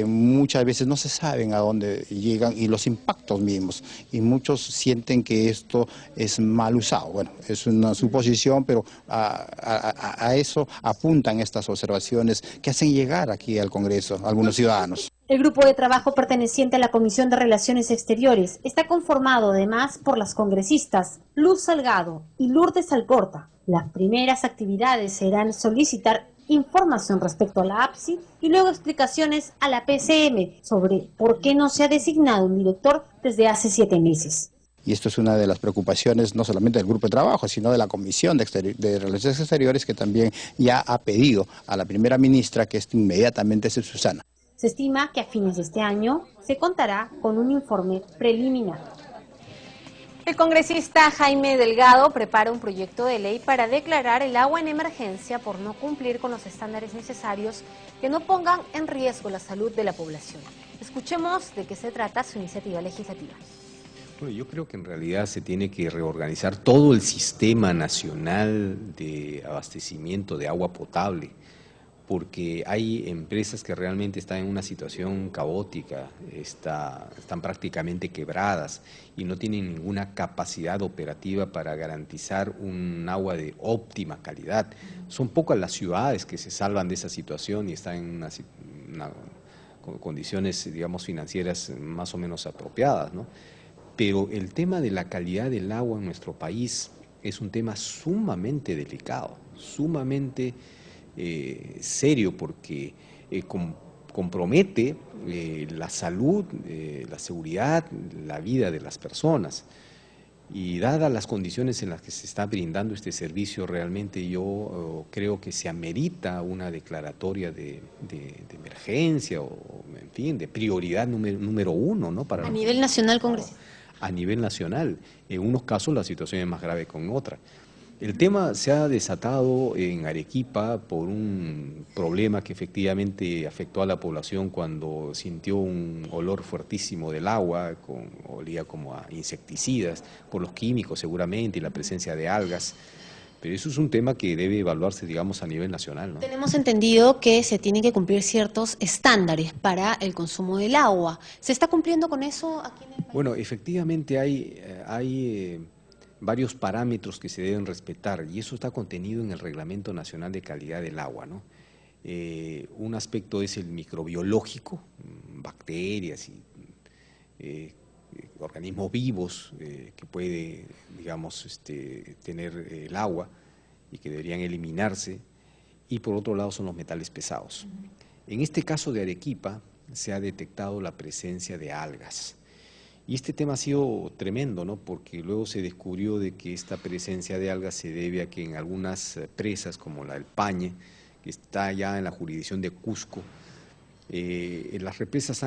muchas veces no se saben a dónde llegan y los impactos mismos. Y muchos sienten que esto es mal usado. Bueno, es una suposición, pero a eso apuntan estas observaciones que hacen llegar aquí al Congreso a algunos ciudadanos. El grupo de trabajo perteneciente a la Comisión de Relaciones Exteriores está conformado además por las congresistas Luz Salgado y Lourdes Alcorta. Las primeras actividades serán solicitar información respecto a la APSI y luego explicaciones a la PCM sobre por qué no se ha designado un director desde hace 7 meses. Y esto es una de las preocupaciones no solamente del grupo de trabajo, sino de la Comisión de Relaciones Exteriores, que también ya ha pedido a la primera ministra que inmediatamente se subsana. Se estima que a fines de este año se contará con un informe preliminar. El congresista Jaime Delgado prepara un proyecto de ley para declarar el agua en emergencia por no cumplir con los estándares necesarios que no pongan en riesgo la salud de la población. Escuchemos de qué se trata su iniciativa legislativa. Bueno, yo creo que en realidad se tiene que reorganizar todo el sistema nacional de abastecimiento de agua potable, porque hay empresas que realmente están en una situación caótica, están prácticamente quebradas y no tienen ninguna capacidad operativa para garantizar un agua de óptima calidad. Son pocas las ciudades que se salvan de esa situación y están en condiciones, digamos, financieras más o menos apropiadas, ¿no? Pero el tema de la calidad del agua en nuestro país es un tema sumamente delicado, sumamente serio, porque compromete la salud, la seguridad, la vida de las personas. Y dadas las condiciones en las que se está brindando este servicio, realmente yo creo que se amerita una declaratoria de emergencia o, en fin, de prioridad número uno, ¿no? A nivel nacional, congresista. A nivel nacional. En unos casos la situación es más grave que en otra. El tema se ha desatado en Arequipa por un problema que efectivamente afectó a la población cuando sintió un olor fuertísimo del agua, olía como a insecticidas, por los químicos seguramente y la presencia de algas. Pero eso es un tema que debe evaluarse, digamos, a nivel nacional, ¿no? Tenemos entendido que se tienen que cumplir ciertos estándares para el consumo del agua. ¿Se está cumpliendo con eso aquí en el país? Bueno, efectivamente hay varios parámetros que se deben respetar y eso está contenido en el Reglamento Nacional de Calidad del Agua, ¿no? Un aspecto es el microbiológico, bacterias y organismos vivos que puede, digamos, tener el agua y que deberían eliminarse, y por otro lado son los metales pesados. En este caso de Arequipa se ha detectado la presencia de algas. Y este tema ha sido tremendo, ¿no? Porque luego se descubrió de que esta presencia de algas se debe a que en algunas presas, como la del Pañe, que está ya en la jurisdicción de Cusco, las represas se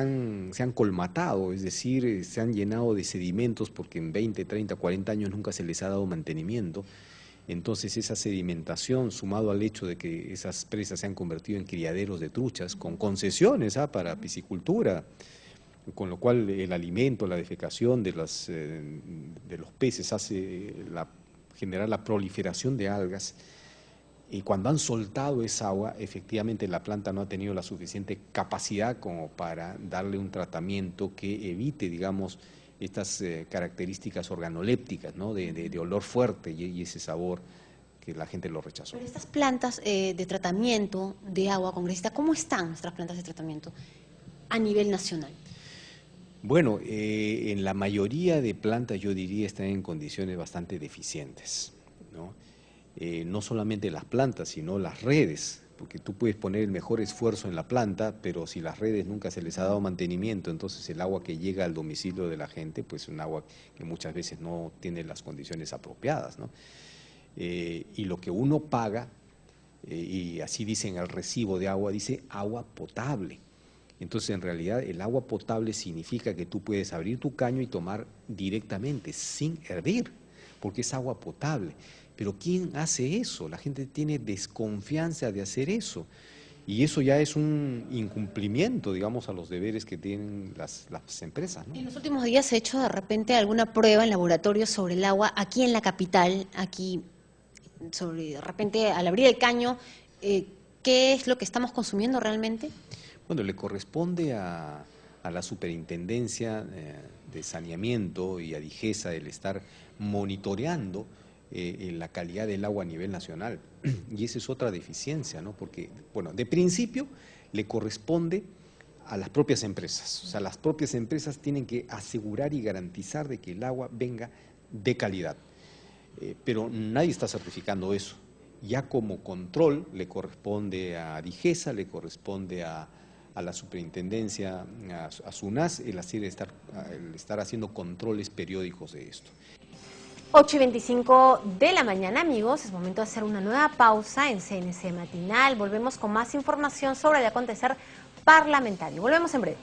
han colmatado, es decir, se han llenado de sedimentos porque en 20, 30, 40 años nunca se les ha dado mantenimiento. Entonces esa sedimentación, sumado al hecho de que esas presas se han convertido en criaderos de truchas con concesiones para piscicultura, con lo cual el alimento, la defecación de los peces hace generar la proliferación de algas, y cuando han soltado esa agua, efectivamente la planta no ha tenido la suficiente capacidad como para darle un tratamiento que evite, digamos, estas características organolépticas, ¿no? de olor fuerte y ese sabor que la gente lo rechazó. Pero estas plantas de tratamiento de agua, congresista, ¿cómo están nuestras plantas de tratamiento a nivel nacional? Bueno, en la mayoría de plantas yo diría están en condiciones bastante deficientes, ¿no? No solamente las plantas, sino las redes, porque tú puedes poner el mejor esfuerzo en la planta, pero si las redes nunca se les ha dado mantenimiento, entonces el agua que llega al domicilio de la gente, pues es un agua que muchas veces no tiene las condiciones apropiadas, ¿no? Y lo que uno paga y así dice en el recibo de agua, dice agua potable. Entonces, en realidad, el agua potable significa que tú puedes abrir tu caño y tomar directamente, sin hervir, porque es agua potable. Pero ¿quién hace eso? La gente tiene desconfianza de hacer eso. Y eso ya es un incumplimiento, digamos, a los deberes que tienen las empresas, ¿no? En los últimos días se ha hecho de repente alguna prueba en laboratorio sobre el agua aquí en la capital, aquí, sobre de repente al abrir el caño, ¿qué es lo que estamos consumiendo realmente? Bueno, le corresponde a la Superintendencia de Saneamiento y a DIGESA el estar monitoreando la calidad del agua a nivel nacional. Y esa es otra deficiencia, ¿no? Porque, bueno, de principio le corresponde a las propias empresas. O sea, las propias empresas tienen que asegurar y garantizar de que el agua venga de calidad. Pero nadie está certificando eso. Ya como control le corresponde a DIGESA, le corresponde a la superintendencia, a SUNAS, el estar haciendo controles periódicos de esto. 8:25 de la mañana, amigos, es momento de hacer una nueva pausa en CNC Matinal. Volvemos con más información sobre el acontecer parlamentario. Volvemos en breve.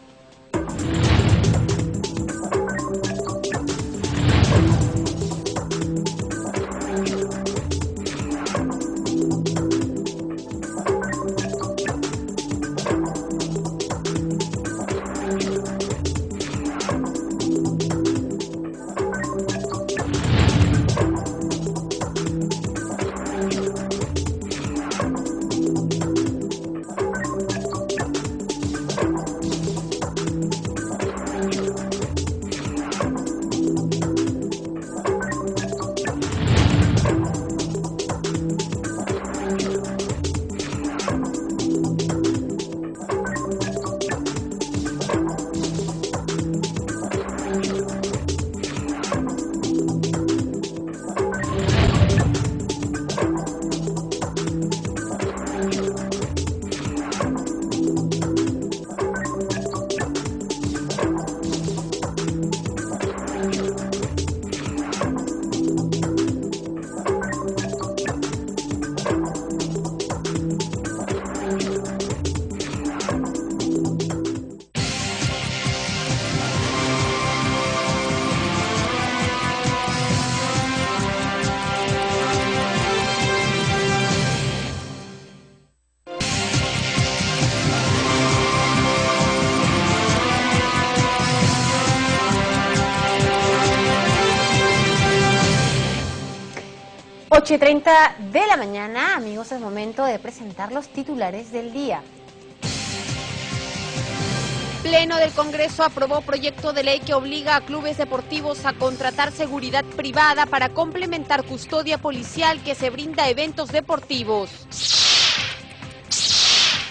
Ocho y 30 de la mañana, amigos, es momento de presentar los titulares del día. Pleno del Congreso aprobó proyecto de ley que obliga a clubes deportivos a contratar seguridad privada para complementar custodia policial que se brinda a eventos deportivos.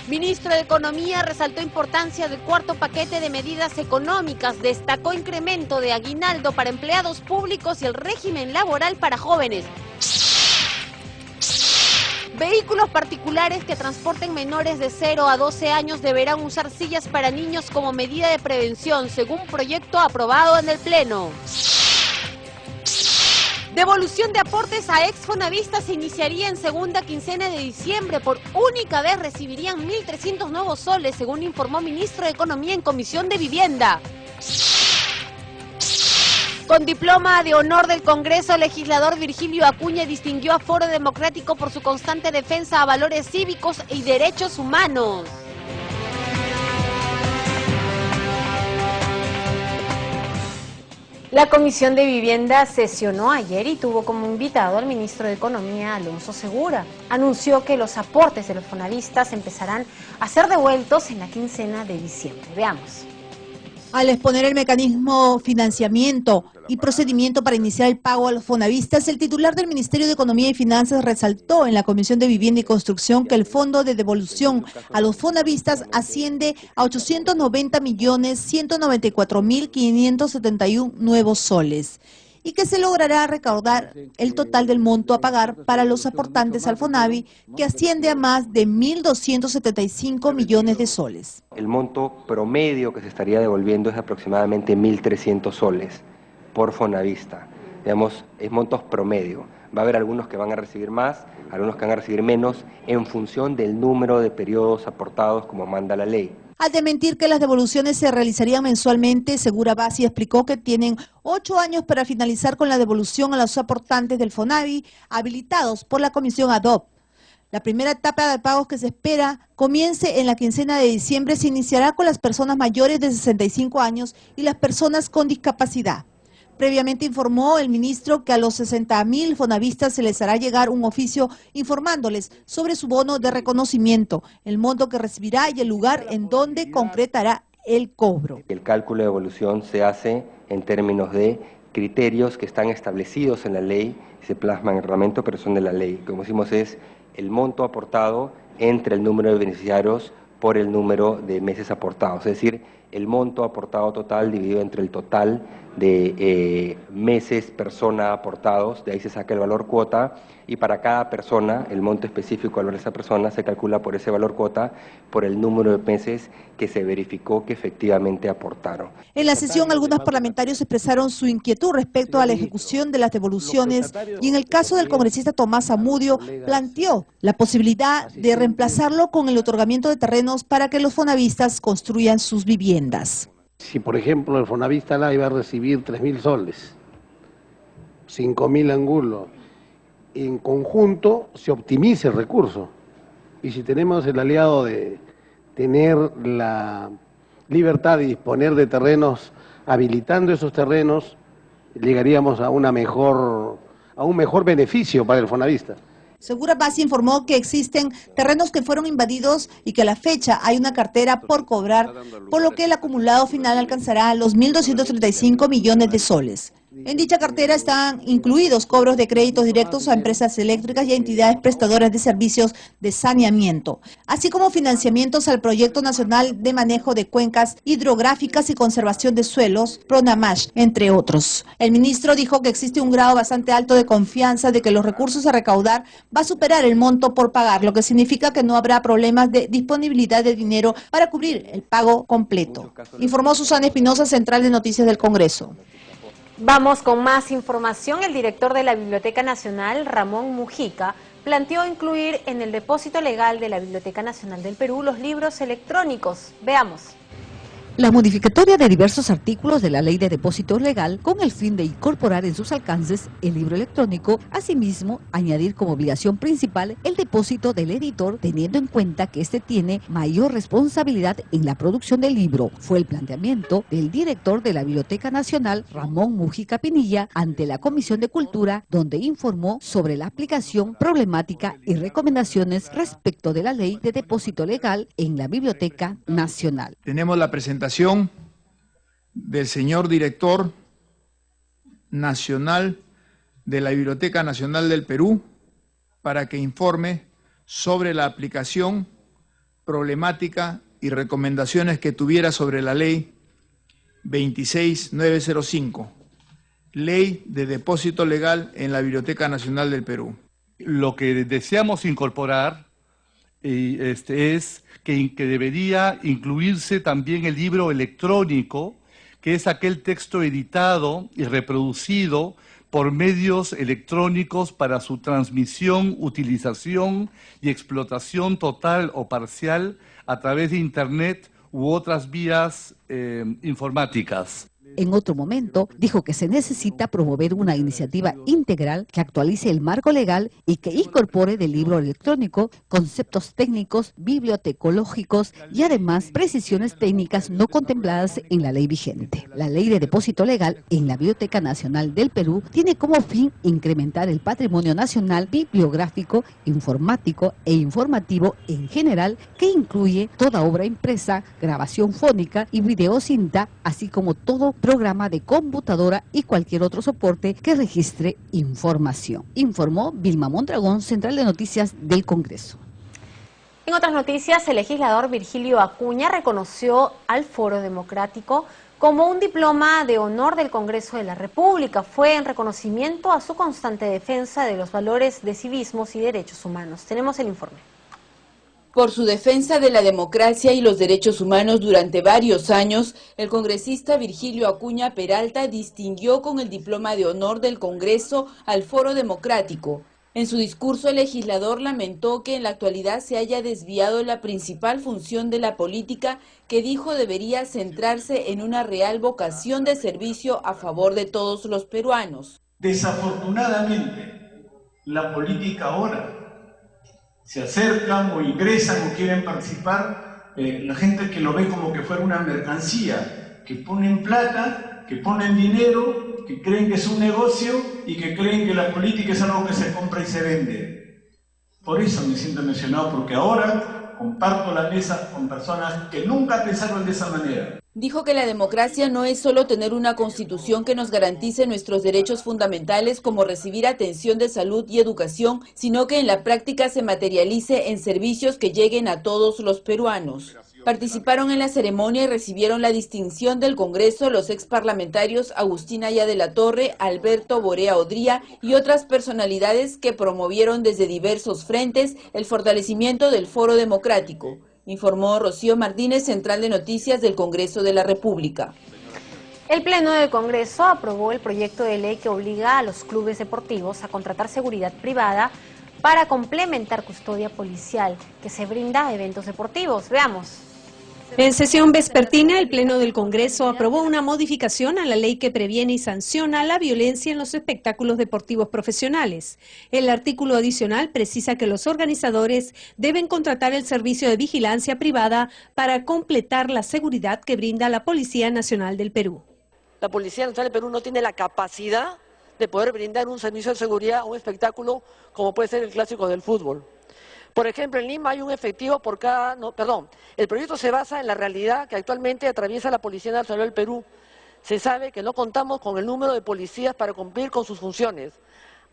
Ministro de Economía resaltó importancia del cuarto paquete de medidas económicas, destacó incremento de aguinaldo para empleados públicos y el régimen laboral para jóvenes. Vehículos particulares que transporten menores de 0 a 12 años deberán usar sillas para niños como medida de prevención, según proyecto aprobado en el Pleno. Devolución de aportes a exfonavistas se iniciaría en segunda quincena de diciembre. Por única vez recibirían 1.300 nuevos soles, según informó Ministro de Economía en Comisión de Vivienda. Con diploma de honor del Congreso, el legislador Virgilio Acuña distinguió a Foro Democrático por su constante defensa a valores cívicos y derechos humanos. La Comisión de Vivienda sesionó ayer y tuvo como invitado al ministro de Economía, Alonso Segura. Anunció que los aportes de los fonavistas empezarán a ser devueltos en la quincena de diciembre. Veamos. Al exponer el mecanismo, financiamiento y procedimiento para iniciar el pago a los fonavistas, el titular del Ministerio de Economía y Finanzas resaltó en la Comisión de Vivienda y Construcción que el fondo de devolución a los fonavistas asciende a 890.194.571 nuevos soles y que se logrará recaudar el total del monto a pagar para los aportantes al FONAVI, que asciende a más de 1.275 millones de soles. El monto promedio que se estaría devolviendo es aproximadamente 1.300 soles por fonavista. digamos, es montos promedio. Va a haber algunos que van a recibir más, algunos que van a recibir menos, en función del número de periodos aportados como manda la ley. Al desmentir que las devoluciones se realizarían mensualmente, Segura Bassi explicó que tienen 8 años para finalizar con la devolución a los aportantes del FONAVI habilitados por la comisión ad hoc. La primera etapa de pagos que se espera comience en la quincena de diciembre se iniciará con las personas mayores de 65 años y las personas con discapacidad. Previamente informó el ministro que a los 60.000 fonavistas se les hará llegar un oficio informándoles sobre su bono de reconocimiento, el monto que recibirá y el lugar en donde concretará el cobro. El cálculo de devolución se hace en términos de criterios que están establecidos en la ley, se plasman en el reglamento, pero son de la ley. Como decimos, es el monto aportado entre el número de beneficiarios por el número de meses aportados, es decir, el monto aportado total dividido entre el total de meses persona aportados, de ahí se saca el valor cuota, y para cada persona, el monto específico al valor de esa persona se calcula por ese valor cuota, por el número de meses que se verificó que efectivamente aportaron. En la sesión, algunos parlamentarios expresaron su inquietud respecto a la ejecución de las devoluciones y en el caso del congresista Tomás Zamudio planteó la posibilidad de reemplazarlo con el otorgamiento de terrenos para que los fonavistas construyan sus viviendas. Si, por ejemplo, el Fonavista La iba a recibir 3.000 soles, 5.000 angulos, en conjunto se optimiza el recurso. Y si tenemos el aliado de tener la libertad de disponer de terrenos, habilitando esos terrenos, llegaríamos a un mejor beneficio para el Fonavista. Segura Bassi informó que existen terrenos que fueron invadidos y que a la fecha hay una cartera por cobrar, por lo que el acumulado final alcanzará los 1.235 millones de soles. En dicha cartera están incluidos cobros de créditos directos a empresas eléctricas y a entidades prestadoras de servicios de saneamiento, así como financiamientos al Proyecto Nacional de Manejo de Cuencas Hidrográficas y Conservación de Suelos, PRONAMASH, entre otros. El ministro dijo que existe un grado bastante alto de confianza de que los recursos a recaudar va a superar el monto por pagar, lo que significa que no habrá problemas de disponibilidad de dinero para cubrir el pago completo. Informó Susana Espinosa, Central de Noticias del Congreso. Vamos con más información. El director de la Biblioteca Nacional, Ramón Mujica, planteó incluir en el depósito legal de la Biblioteca Nacional del Perú los libros electrónicos. Veamos. La modificatoria de diversos artículos de la Ley de Depósito Legal con el fin de incorporar en sus alcances el libro electrónico, asimismo añadir como obligación principal el depósito del editor, teniendo en cuenta que éste tiene mayor responsabilidad en la producción del libro. Fue el planteamiento del director de la Biblioteca Nacional, Ramón Mujica Pinilla, ante la Comisión de Cultura, donde informó sobre la aplicación, problemática y recomendaciones respecto de la Ley de Depósito Legal en la Biblioteca Nacional. Tenemos la presentación del señor director nacional de la Biblioteca Nacional del Perú para que informe sobre la aplicación, problemática y recomendaciones que tuviera sobre la ley 26905, Ley de Depósito Legal en la Biblioteca Nacional del Perú. Lo que deseamos incorporar es que debería incluirse también el libro electrónico, que es aquel texto editado y reproducido por medios electrónicos para su transmisión, utilización y explotación total o parcial a través de Internet u otras vías informáticas. En otro momento, dijo que se necesita promover una iniciativa integral que actualice el marco legal y que incorpore del libro electrónico conceptos técnicos, bibliotecológicos y además precisiones técnicas no contempladas en la ley vigente. La Ley de Depósito Legal en la Biblioteca Nacional del Perú tiene como fin incrementar el patrimonio nacional bibliográfico, informático e informativo en general, que incluye toda obra impresa, grabación fónica y videocinta, así como todo programa de computadora y cualquier otro soporte que registre información. Informó Vilma Mondragón, Central de Noticias del Congreso. En otras noticias, el legislador Virgilio Acuña reconoció al Foro Democrático como un diploma de honor del Congreso de la República. Fue en reconocimiento a su constante defensa de los valores de civismos y derechos humanos. Tenemos el informe. Por su defensa de la democracia y los derechos humanos durante varios años, el congresista Virgilio Acuña Peralta distinguió con el diploma de honor del Congreso al Foro Democrático. En su discurso, el legislador lamentó que en la actualidad se haya desviado la principal función de la política, que dijo debería centrarse en una real vocación de servicio a favor de todos los peruanos. Desafortunadamente, la política ahora se acercan o ingresan o quieren participar, la gente que lo ve como que fuera una mercancía, que ponen plata, que ponen dinero, que creen que es un negocio y que creen que la política es algo que se compra y se vende. Por eso me siento emocionado, porque ahora comparto la mesa con personas que nunca pensaron de esa manera. Dijo que la democracia no es solo tener una constitución que nos garantice nuestros derechos fundamentales como recibir atención de salud y educación, sino que en la práctica se materialice en servicios que lleguen a todos los peruanos. Participaron en la ceremonia y recibieron la distinción del Congreso los exparlamentarios Agustín Aya de la Torre, Alberto Borea Odría y otras personalidades que promovieron desde diversos frentes el fortalecimiento del Foro Democrático. Informó Rocío Martínez, Central de Noticias del Congreso de la República. El Pleno del Congreso aprobó el proyecto de ley que obliga a los clubes deportivos a contratar seguridad privada para complementar custodia policial que se brinda a eventos deportivos. Veamos. En sesión vespertina, el Pleno del Congreso aprobó una modificación a la ley que previene y sanciona la violencia en los espectáculos deportivos profesionales. El artículo adicional precisa que los organizadores deben contratar el servicio de vigilancia privada para completar la seguridad que brinda la Policía Nacional del Perú. La Policía Nacional del Perú no tiene la capacidad de poder brindar un servicio de seguridad a un espectáculo como puede ser el clásico del fútbol. Por ejemplo, en Lima hay un efectivo por cada... el proyecto se basa en la realidad que actualmente atraviesa la Policía Nacional del Perú. Se sabe que no contamos con el número de policías para cumplir con sus funciones.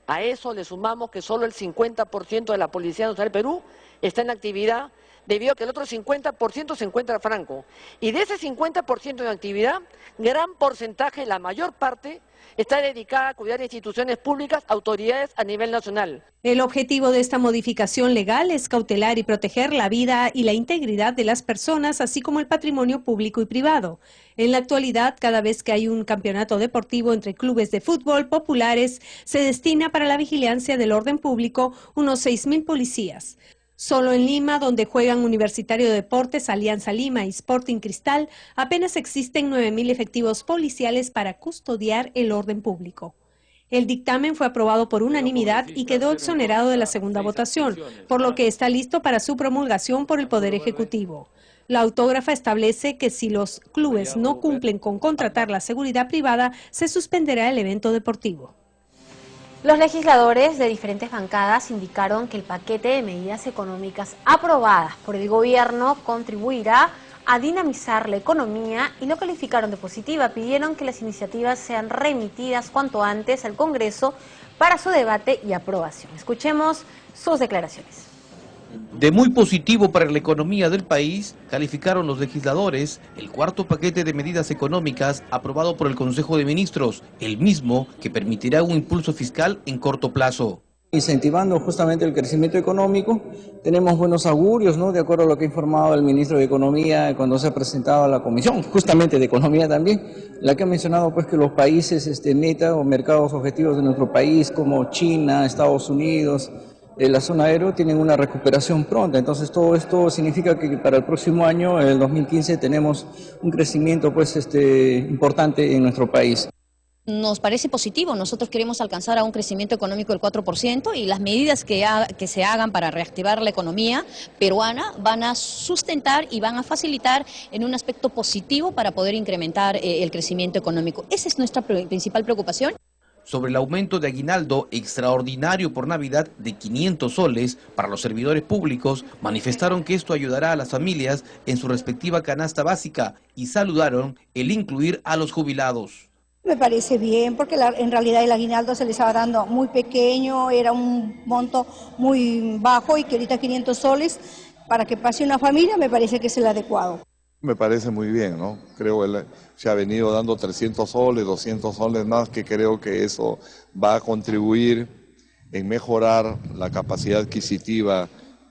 A eso le sumamos que solo el 50% de la Policía Nacional del Perú está en actividad, debido a que el otro 50% se encuentra franco. Y de ese 50% de actividad, gran porcentaje, la mayor parte, está dedicada a cuidar instituciones públicas, autoridades a nivel nacional. El objetivo de esta modificación legal es cautelar y proteger la vida y la integridad de las personas, así como el patrimonio público y privado. En la actualidad, cada vez que hay un campeonato deportivo entre clubes de fútbol populares, se destina para la vigilancia del orden público unos 6.000 policías. Solo en Lima, donde juegan Universitario de Deportes, Alianza Lima y Sporting Cristal, apenas existen 9.000 efectivos policiales para custodiar el orden público. El dictamen fue aprobado por unanimidad y quedó exonerado de la segunda votación, por lo que está listo para su promulgación por el Poder Ejecutivo. La autógrafa establece que si los clubes no cumplen con contratar la seguridad privada, se suspenderá el evento deportivo. Los legisladores de diferentes bancadas indicaron que el paquete de medidas económicas aprobadas por el gobierno contribuirá a dinamizar la economía y lo calificaron de positiva. Pidieron que las iniciativas sean remitidas cuanto antes al Congreso para su debate y aprobación. Escuchemos sus declaraciones. De muy positivo para la economía del país, calificaron los legisladores el cuarto paquete de medidas económicas aprobado por el Consejo de Ministros, el mismo que permitirá un impulso fiscal en corto plazo. Incentivando justamente el crecimiento económico, tenemos buenos augurios, ¿no? De acuerdo a lo que ha informado el ministro de Economía cuando se ha presentado a la Comisión, justamente de Economía también, la que ha mencionado pues que los países meta o mercados objetivos de nuestro país como China, Estados Unidos, la zona euro tienen una recuperación pronta, entonces todo esto significa que para el próximo año, el 2015, tenemos un crecimiento pues importante en nuestro país. Nos parece positivo, nosotros queremos alcanzar a un crecimiento económico del 4% y las medidas que se hagan para reactivar la economía peruana van a sustentar y van a facilitar en un aspecto positivo para poder incrementar el crecimiento económico. Esa es nuestra principal preocupación. Sobre el aumento de aguinaldo extraordinario por Navidad de 500 soles para los servidores públicos, manifestaron que esto ayudará a las familias en su respectiva canasta básica y saludaron el incluir a los jubilados. Me parece bien porque en realidad el aguinaldo se les estaba dando muy pequeño, era un monto muy bajo y que ahorita 500 soles para que pase una familia me parece que es el adecuado. Me parece muy bien, ¿no? Creo que se ha venido dando 300 soles, 200 soles más, que creo que eso va a contribuir en mejorar la capacidad adquisitiva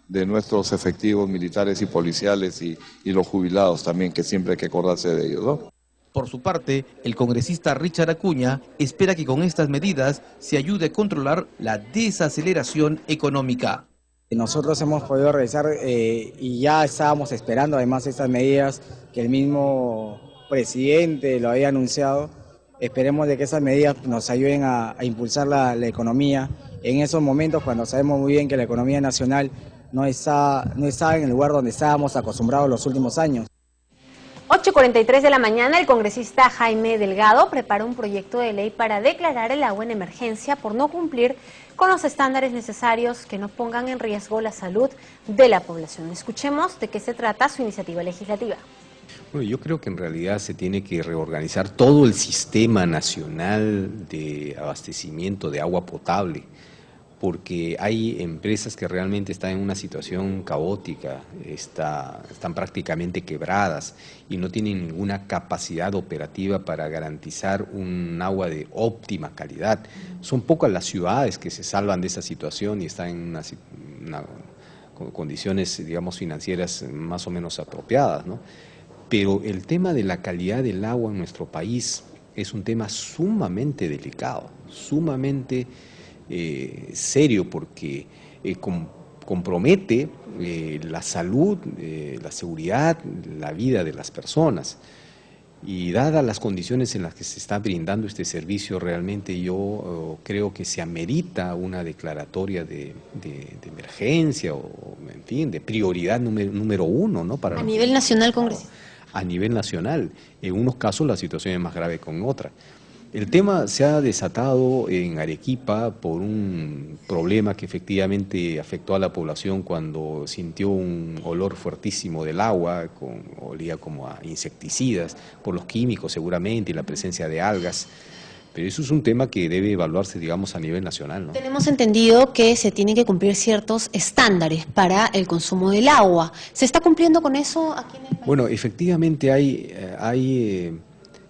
de nuestros efectivos militares y policiales y los jubilados también, que siempre hay que acordarse de ellos, ¿no? Por su parte, el congresista Richard Acuña espera que con estas medidas se ayude a controlar la desaceleración económica. Nosotros hemos podido revisar y ya estábamos esperando además estas medidas que el mismo presidente lo había anunciado. Esperemos de que esas medidas nos ayuden a impulsar la economía en esos momentos cuando sabemos muy bien que la economía nacional no está en el lugar donde estábamos acostumbrados los últimos años. 8:43 de la mañana, el congresista Jaime Delgado preparó un proyecto de ley para declarar el agua en emergencia por no cumplir con los estándares necesarios que no pongan en riesgo la salud de la población. Escuchemos de qué se trata su iniciativa legislativa. Bueno, yo creo que en realidad se tiene que reorganizar todo el sistema nacional de abastecimiento de agua potable, porque hay empresas que realmente están en una situación caótica, están prácticamente quebradas y no tienen ninguna capacidad operativa para garantizar un agua de óptima calidad. Son pocas las ciudades que se salvan de esa situación y están en condiciones, digamos, financieras más o menos apropiadas, ¿no? Pero el tema de la calidad del agua en nuestro país es un tema sumamente delicado, sumamente serio, porque compromete la salud, la seguridad, la vida de las personas. Y dadas las condiciones en las que se está brindando este servicio, realmente yo creo que se amerita una declaratoria de emergencia o, en fin, de prioridad número uno, ¿no? A nivel nacional, congresista. A nivel nacional. En unos casos la situación es más grave que en otra. El tema se ha desatado en Arequipa por un problema que efectivamente afectó a la población cuando sintió un olor fuertísimo del agua, olía como a insecticidas, por los químicos seguramente y la presencia de algas. Pero eso es un tema que debe evaluarse, digamos, a nivel nacional, ¿no? Tenemos entendido que se tienen que cumplir ciertos estándares para el consumo del agua. ¿Se está cumpliendo con eso aquí en el país? Bueno, efectivamente hay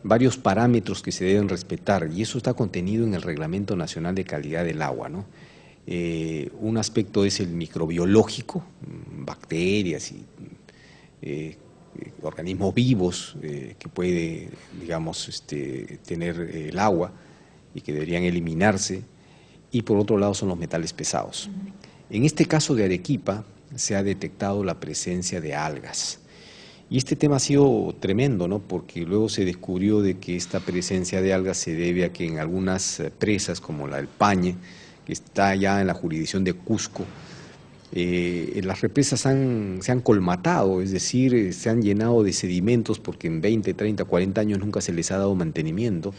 varios parámetros que se deben respetar y eso está contenido en el Reglamento Nacional de Calidad del Agua, ¿no? Un aspecto es el microbiológico, bacterias y organismos vivos que puede, digamos, tener el agua y que deberían eliminarse, y por otro lado son los metales pesados. En este caso de Arequipa se ha detectado la presencia de algas. Y este tema ha sido tremendo, ¿no? Porque luego se descubrió de que esta presencia de algas se debe a que en algunas presas, como la del Pañe, que está ya en la jurisdicción de Cusco, las represas se han colmatado, es decir, se han llenado de sedimentos porque en 20, 30, 40 años nunca se les ha dado mantenimiento.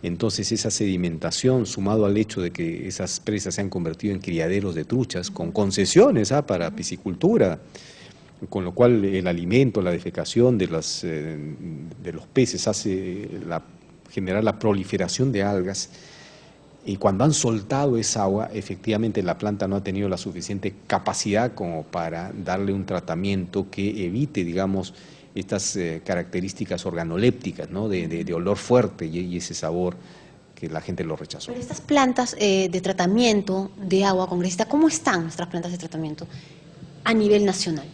Entonces esa sedimentación, sumado al hecho de que esas presas se han convertido en criaderos de truchas con concesiones para piscicultura, con lo cual el alimento, la defecación de los peces hace generar la proliferación de algas, y cuando han soltado esa agua, efectivamente la planta no ha tenido la suficiente capacidad como para darle un tratamiento que evite, digamos, estas características organolépticas, ¿no? de olor fuerte y ese sabor que la gente lo rechazó. Pero estas plantas de tratamiento de agua, congresista, ¿cómo están nuestras plantas de tratamiento a nivel nacional?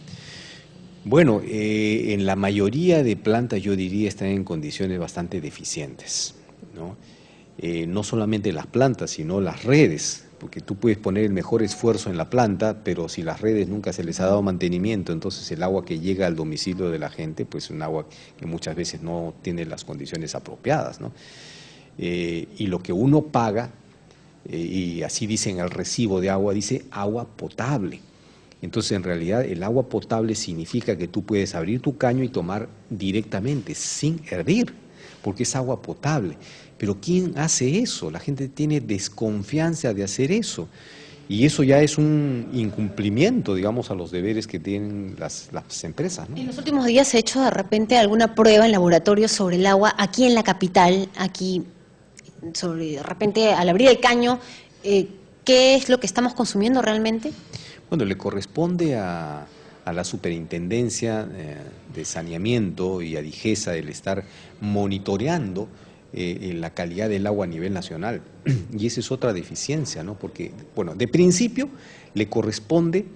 Bueno, en la mayoría de plantas yo diría están en condiciones bastante deficientes, ¿no? No solamente las plantas, sino las redes, porque tú puedes poner el mejor esfuerzo en la planta, pero si las redes nunca se les ha dado mantenimiento, entonces el agua que llega al domicilio de la gente, pues es un agua que muchas veces no tiene las condiciones apropiadas, ¿no? Y lo que uno paga, y así dicen el recibo de agua, dice agua potable. Entonces, en realidad, el agua potable significa que tú puedes abrir tu caño y tomar directamente, sin hervir, porque es agua potable. Pero ¿quién hace eso? La gente tiene desconfianza de hacer eso. Y eso ya es un incumplimiento, digamos, a los deberes que tienen las empresas, ¿no? En los últimos días se ha hecho de repente alguna prueba en laboratorio sobre el agua aquí en la capital, aquí, de repente al abrir el caño, ¿qué es lo que estamos consumiendo realmente? Bueno, le corresponde a la Superintendencia de Saneamiento y a DIGESA el estar monitoreando la calidad del agua a nivel nacional. Y esa es otra deficiencia, ¿no? Porque, bueno, de principio le corresponde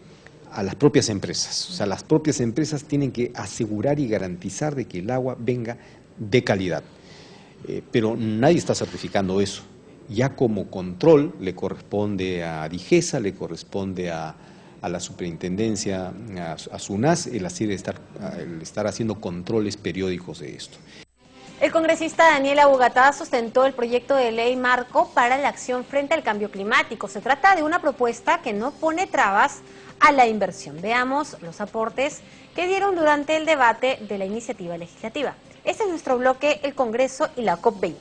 a las propias empresas. O sea, las propias empresas tienen que asegurar y garantizar de que el agua venga de calidad. Pero nadie está certificando eso. Ya como control le corresponde a DIGESA, le corresponde a la superintendencia, a SUNAS, el estar haciendo controles periódicos de esto. El congresista Daniel Abugatá sustentó el proyecto de ley marco para la acción frente al cambio climático. Se trata de una propuesta que no pone trabas a la inversión. Veamos los aportes que dieron durante el debate de la iniciativa legislativa. Este es nuestro bloque, el Congreso y la COP20.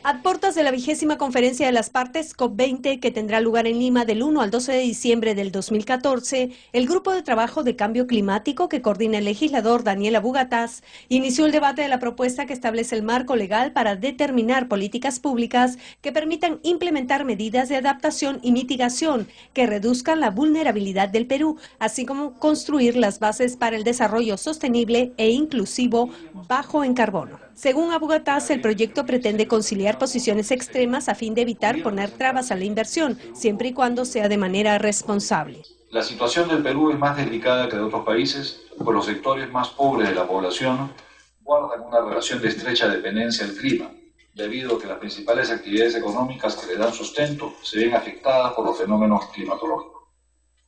A puertas de la 20ª Conferencia de las Partes COP20, que tendrá lugar en Lima del 1 al 12 de diciembre del 2014, el Grupo de Trabajo de Cambio Climático, que coordina el legislador Daniel Abugatá, inició el debate de la propuesta que establece el marco legal para determinar políticas públicas que permitan implementar medidas de adaptación y mitigación que reduzcan la vulnerabilidad del Perú, así como construir las bases para el desarrollo sostenible e inclusivo bajo en carbono. Según Abugatá, el proyecto pretende conciliar posiciones extremas a fin de evitar poner trabas a la inversión, siempre y cuando sea de manera responsable. La situación del Perú es más delicada que de otros países, pues los sectores más pobres de la población guardan una relación de estrecha dependencia al clima, debido a que las principales actividades económicas que le dan sustento se ven afectadas por los fenómenos climatológicos.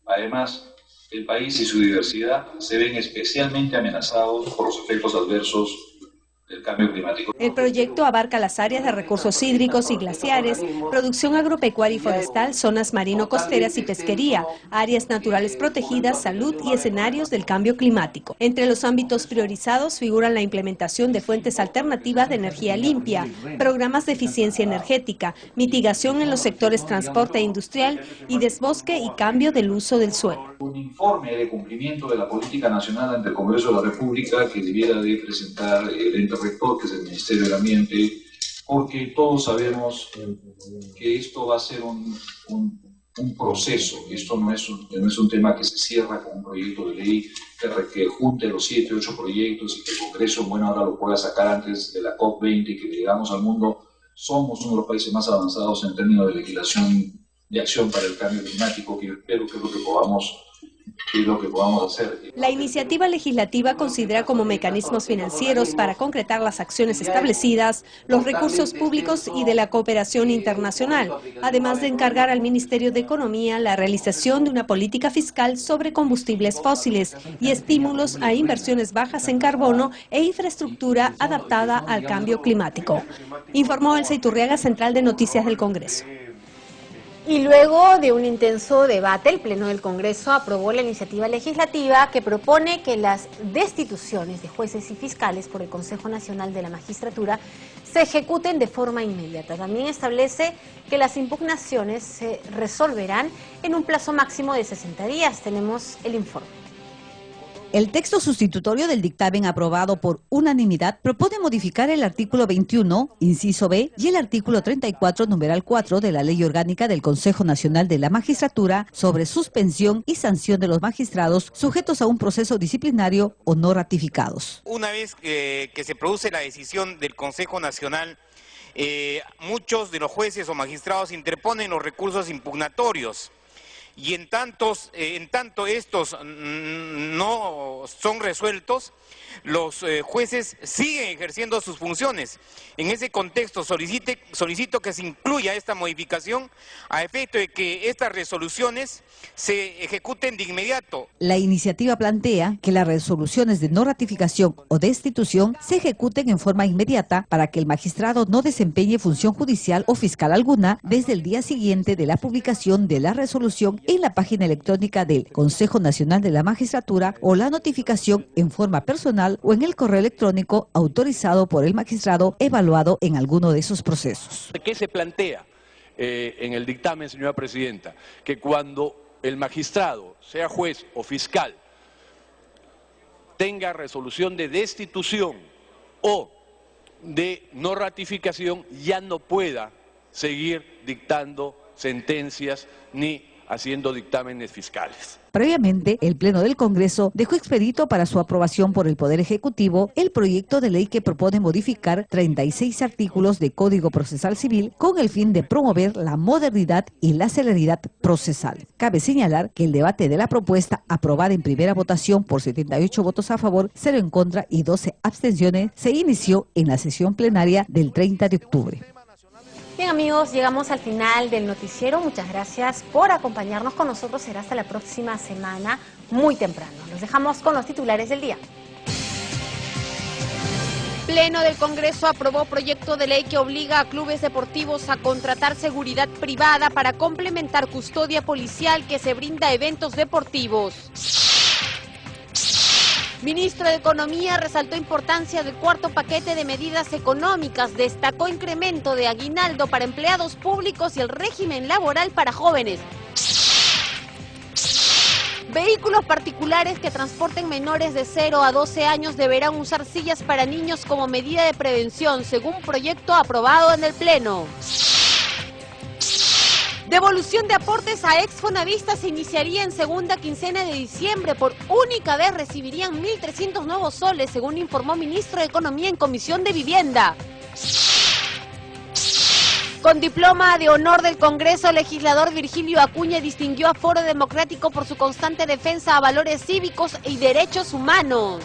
Además, el país y su diversidad se ven especialmente amenazados por los efectos adversos del cambio climático. El proyecto abarca las áreas de recursos hídricos y glaciares, producción agropecuaria y forestal, zonas marino-costeras y pesquería, áreas naturales protegidas, salud y escenarios del cambio climático. Entre los ámbitos priorizados figuran la implementación de fuentes alternativas de energía limpia, programas de eficiencia energética, mitigación en los sectores transporte e industrial y desbosque y cambio del uso del suelo. Un informe de cumplimiento de la política nacional ante el Congreso de la República que debiera de presentar el ente rector, que es el Ministerio del Ambiente, porque todos sabemos que esto va a ser un proceso. Esto no es un tema que se cierra con un proyecto de ley que junte los 7, 8 proyectos y que el Congreso, bueno, ahora lo pueda sacar antes de la COP20 y que le digamos al mundo, somos uno de los países más avanzados en términos de legislación de acción para el cambio climático, que espero que es lo que podamos hacer. La iniciativa legislativa considera como mecanismos financieros para concretar las acciones establecidas los recursos públicos y de la cooperación internacional, además de encargar al Ministerio de Economía la realización de una política fiscal sobre combustibles fósiles y estímulos a inversiones bajas en carbono e infraestructura adaptada al cambio climático. Informó Elsa Iturriaga, Central de Noticias del Congreso. Y luego de un intenso debate, el Pleno del Congreso aprobó la iniciativa legislativa que propone que las destituciones de jueces y fiscales por el Consejo Nacional de la Magistratura se ejecuten de forma inmediata. También establece que las impugnaciones se resolverán en un plazo máximo de 60 días. Tenemos el informe. El texto sustitutorio del dictamen aprobado por unanimidad propone modificar el artículo 21, inciso B, y el artículo 34, numeral 4 de la Ley Orgánica del Consejo Nacional de la Magistratura sobre suspensión y sanción de los magistrados sujetos a un proceso disciplinario o no ratificados. Una vez que se produce la decisión del Consejo Nacional, muchos de los jueces o magistrados interponen los recursos impugnatorios. Y en tanto estos no son resueltos, los jueces siguen ejerciendo sus funciones. En ese contexto solicito que se incluya esta modificación a efecto de que estas resoluciones se ejecuten de inmediato. La iniciativa plantea que las resoluciones de no ratificación o destitución se ejecuten en forma inmediata para que el magistrado no desempeñe función judicial o fiscal alguna desde el día siguiente de la publicación de la resolución en la página electrónica del Consejo Nacional de la Magistratura o la notificación en forma personal o en el correo electrónico autorizado por el magistrado evaluado en alguno de esos procesos. ¿Qué se plantea en el dictamen, señora presidenta? Que cuando el magistrado, sea juez o fiscal, tenga resolución de destitución o de no ratificación, ya no pueda seguir dictando sentencias ni haciendo dictámenes fiscales. Previamente, el Pleno del Congreso dejó expedito para su aprobación por el Poder Ejecutivo el proyecto de ley que propone modificar 36 artículos de Código Procesal Civil con el fin de promover la modernidad y la celeridad procesal. Cabe señalar que el debate de la propuesta, aprobada en primera votación por 78 votos a favor, 0 en contra y 12 abstenciones, se inició en la sesión plenaria del 30 de octubre. Bien amigos, llegamos al final del noticiero. Muchas gracias por acompañarnos con nosotros. Será hasta la próxima semana, muy temprano. Los dejamos con los titulares del día. Pleno del Congreso aprobó proyecto de ley que obliga a clubes deportivos a contratar seguridad privada para complementar custodia policial que se brinda a eventos deportivos. Ministro de Economía resaltó importancia del cuarto paquete de medidas económicas, destacó incremento de aguinaldo para empleados públicos y el régimen laboral para jóvenes. Vehículos particulares que transporten menores de 0 a 12 años deberán usar sillas para niños como medida de prevención, según proyecto aprobado en el Pleno. Devolución de aportes a exfonavistas se iniciaría en segunda quincena de diciembre. Por única vez recibirían 1.300 nuevos soles, según informó Ministro de Economía en Comisión de Vivienda. Con diploma de honor del Congreso, el legislador Virgilio Acuña distinguió a Foro Democrático por su constante defensa a valores cívicos y derechos humanos.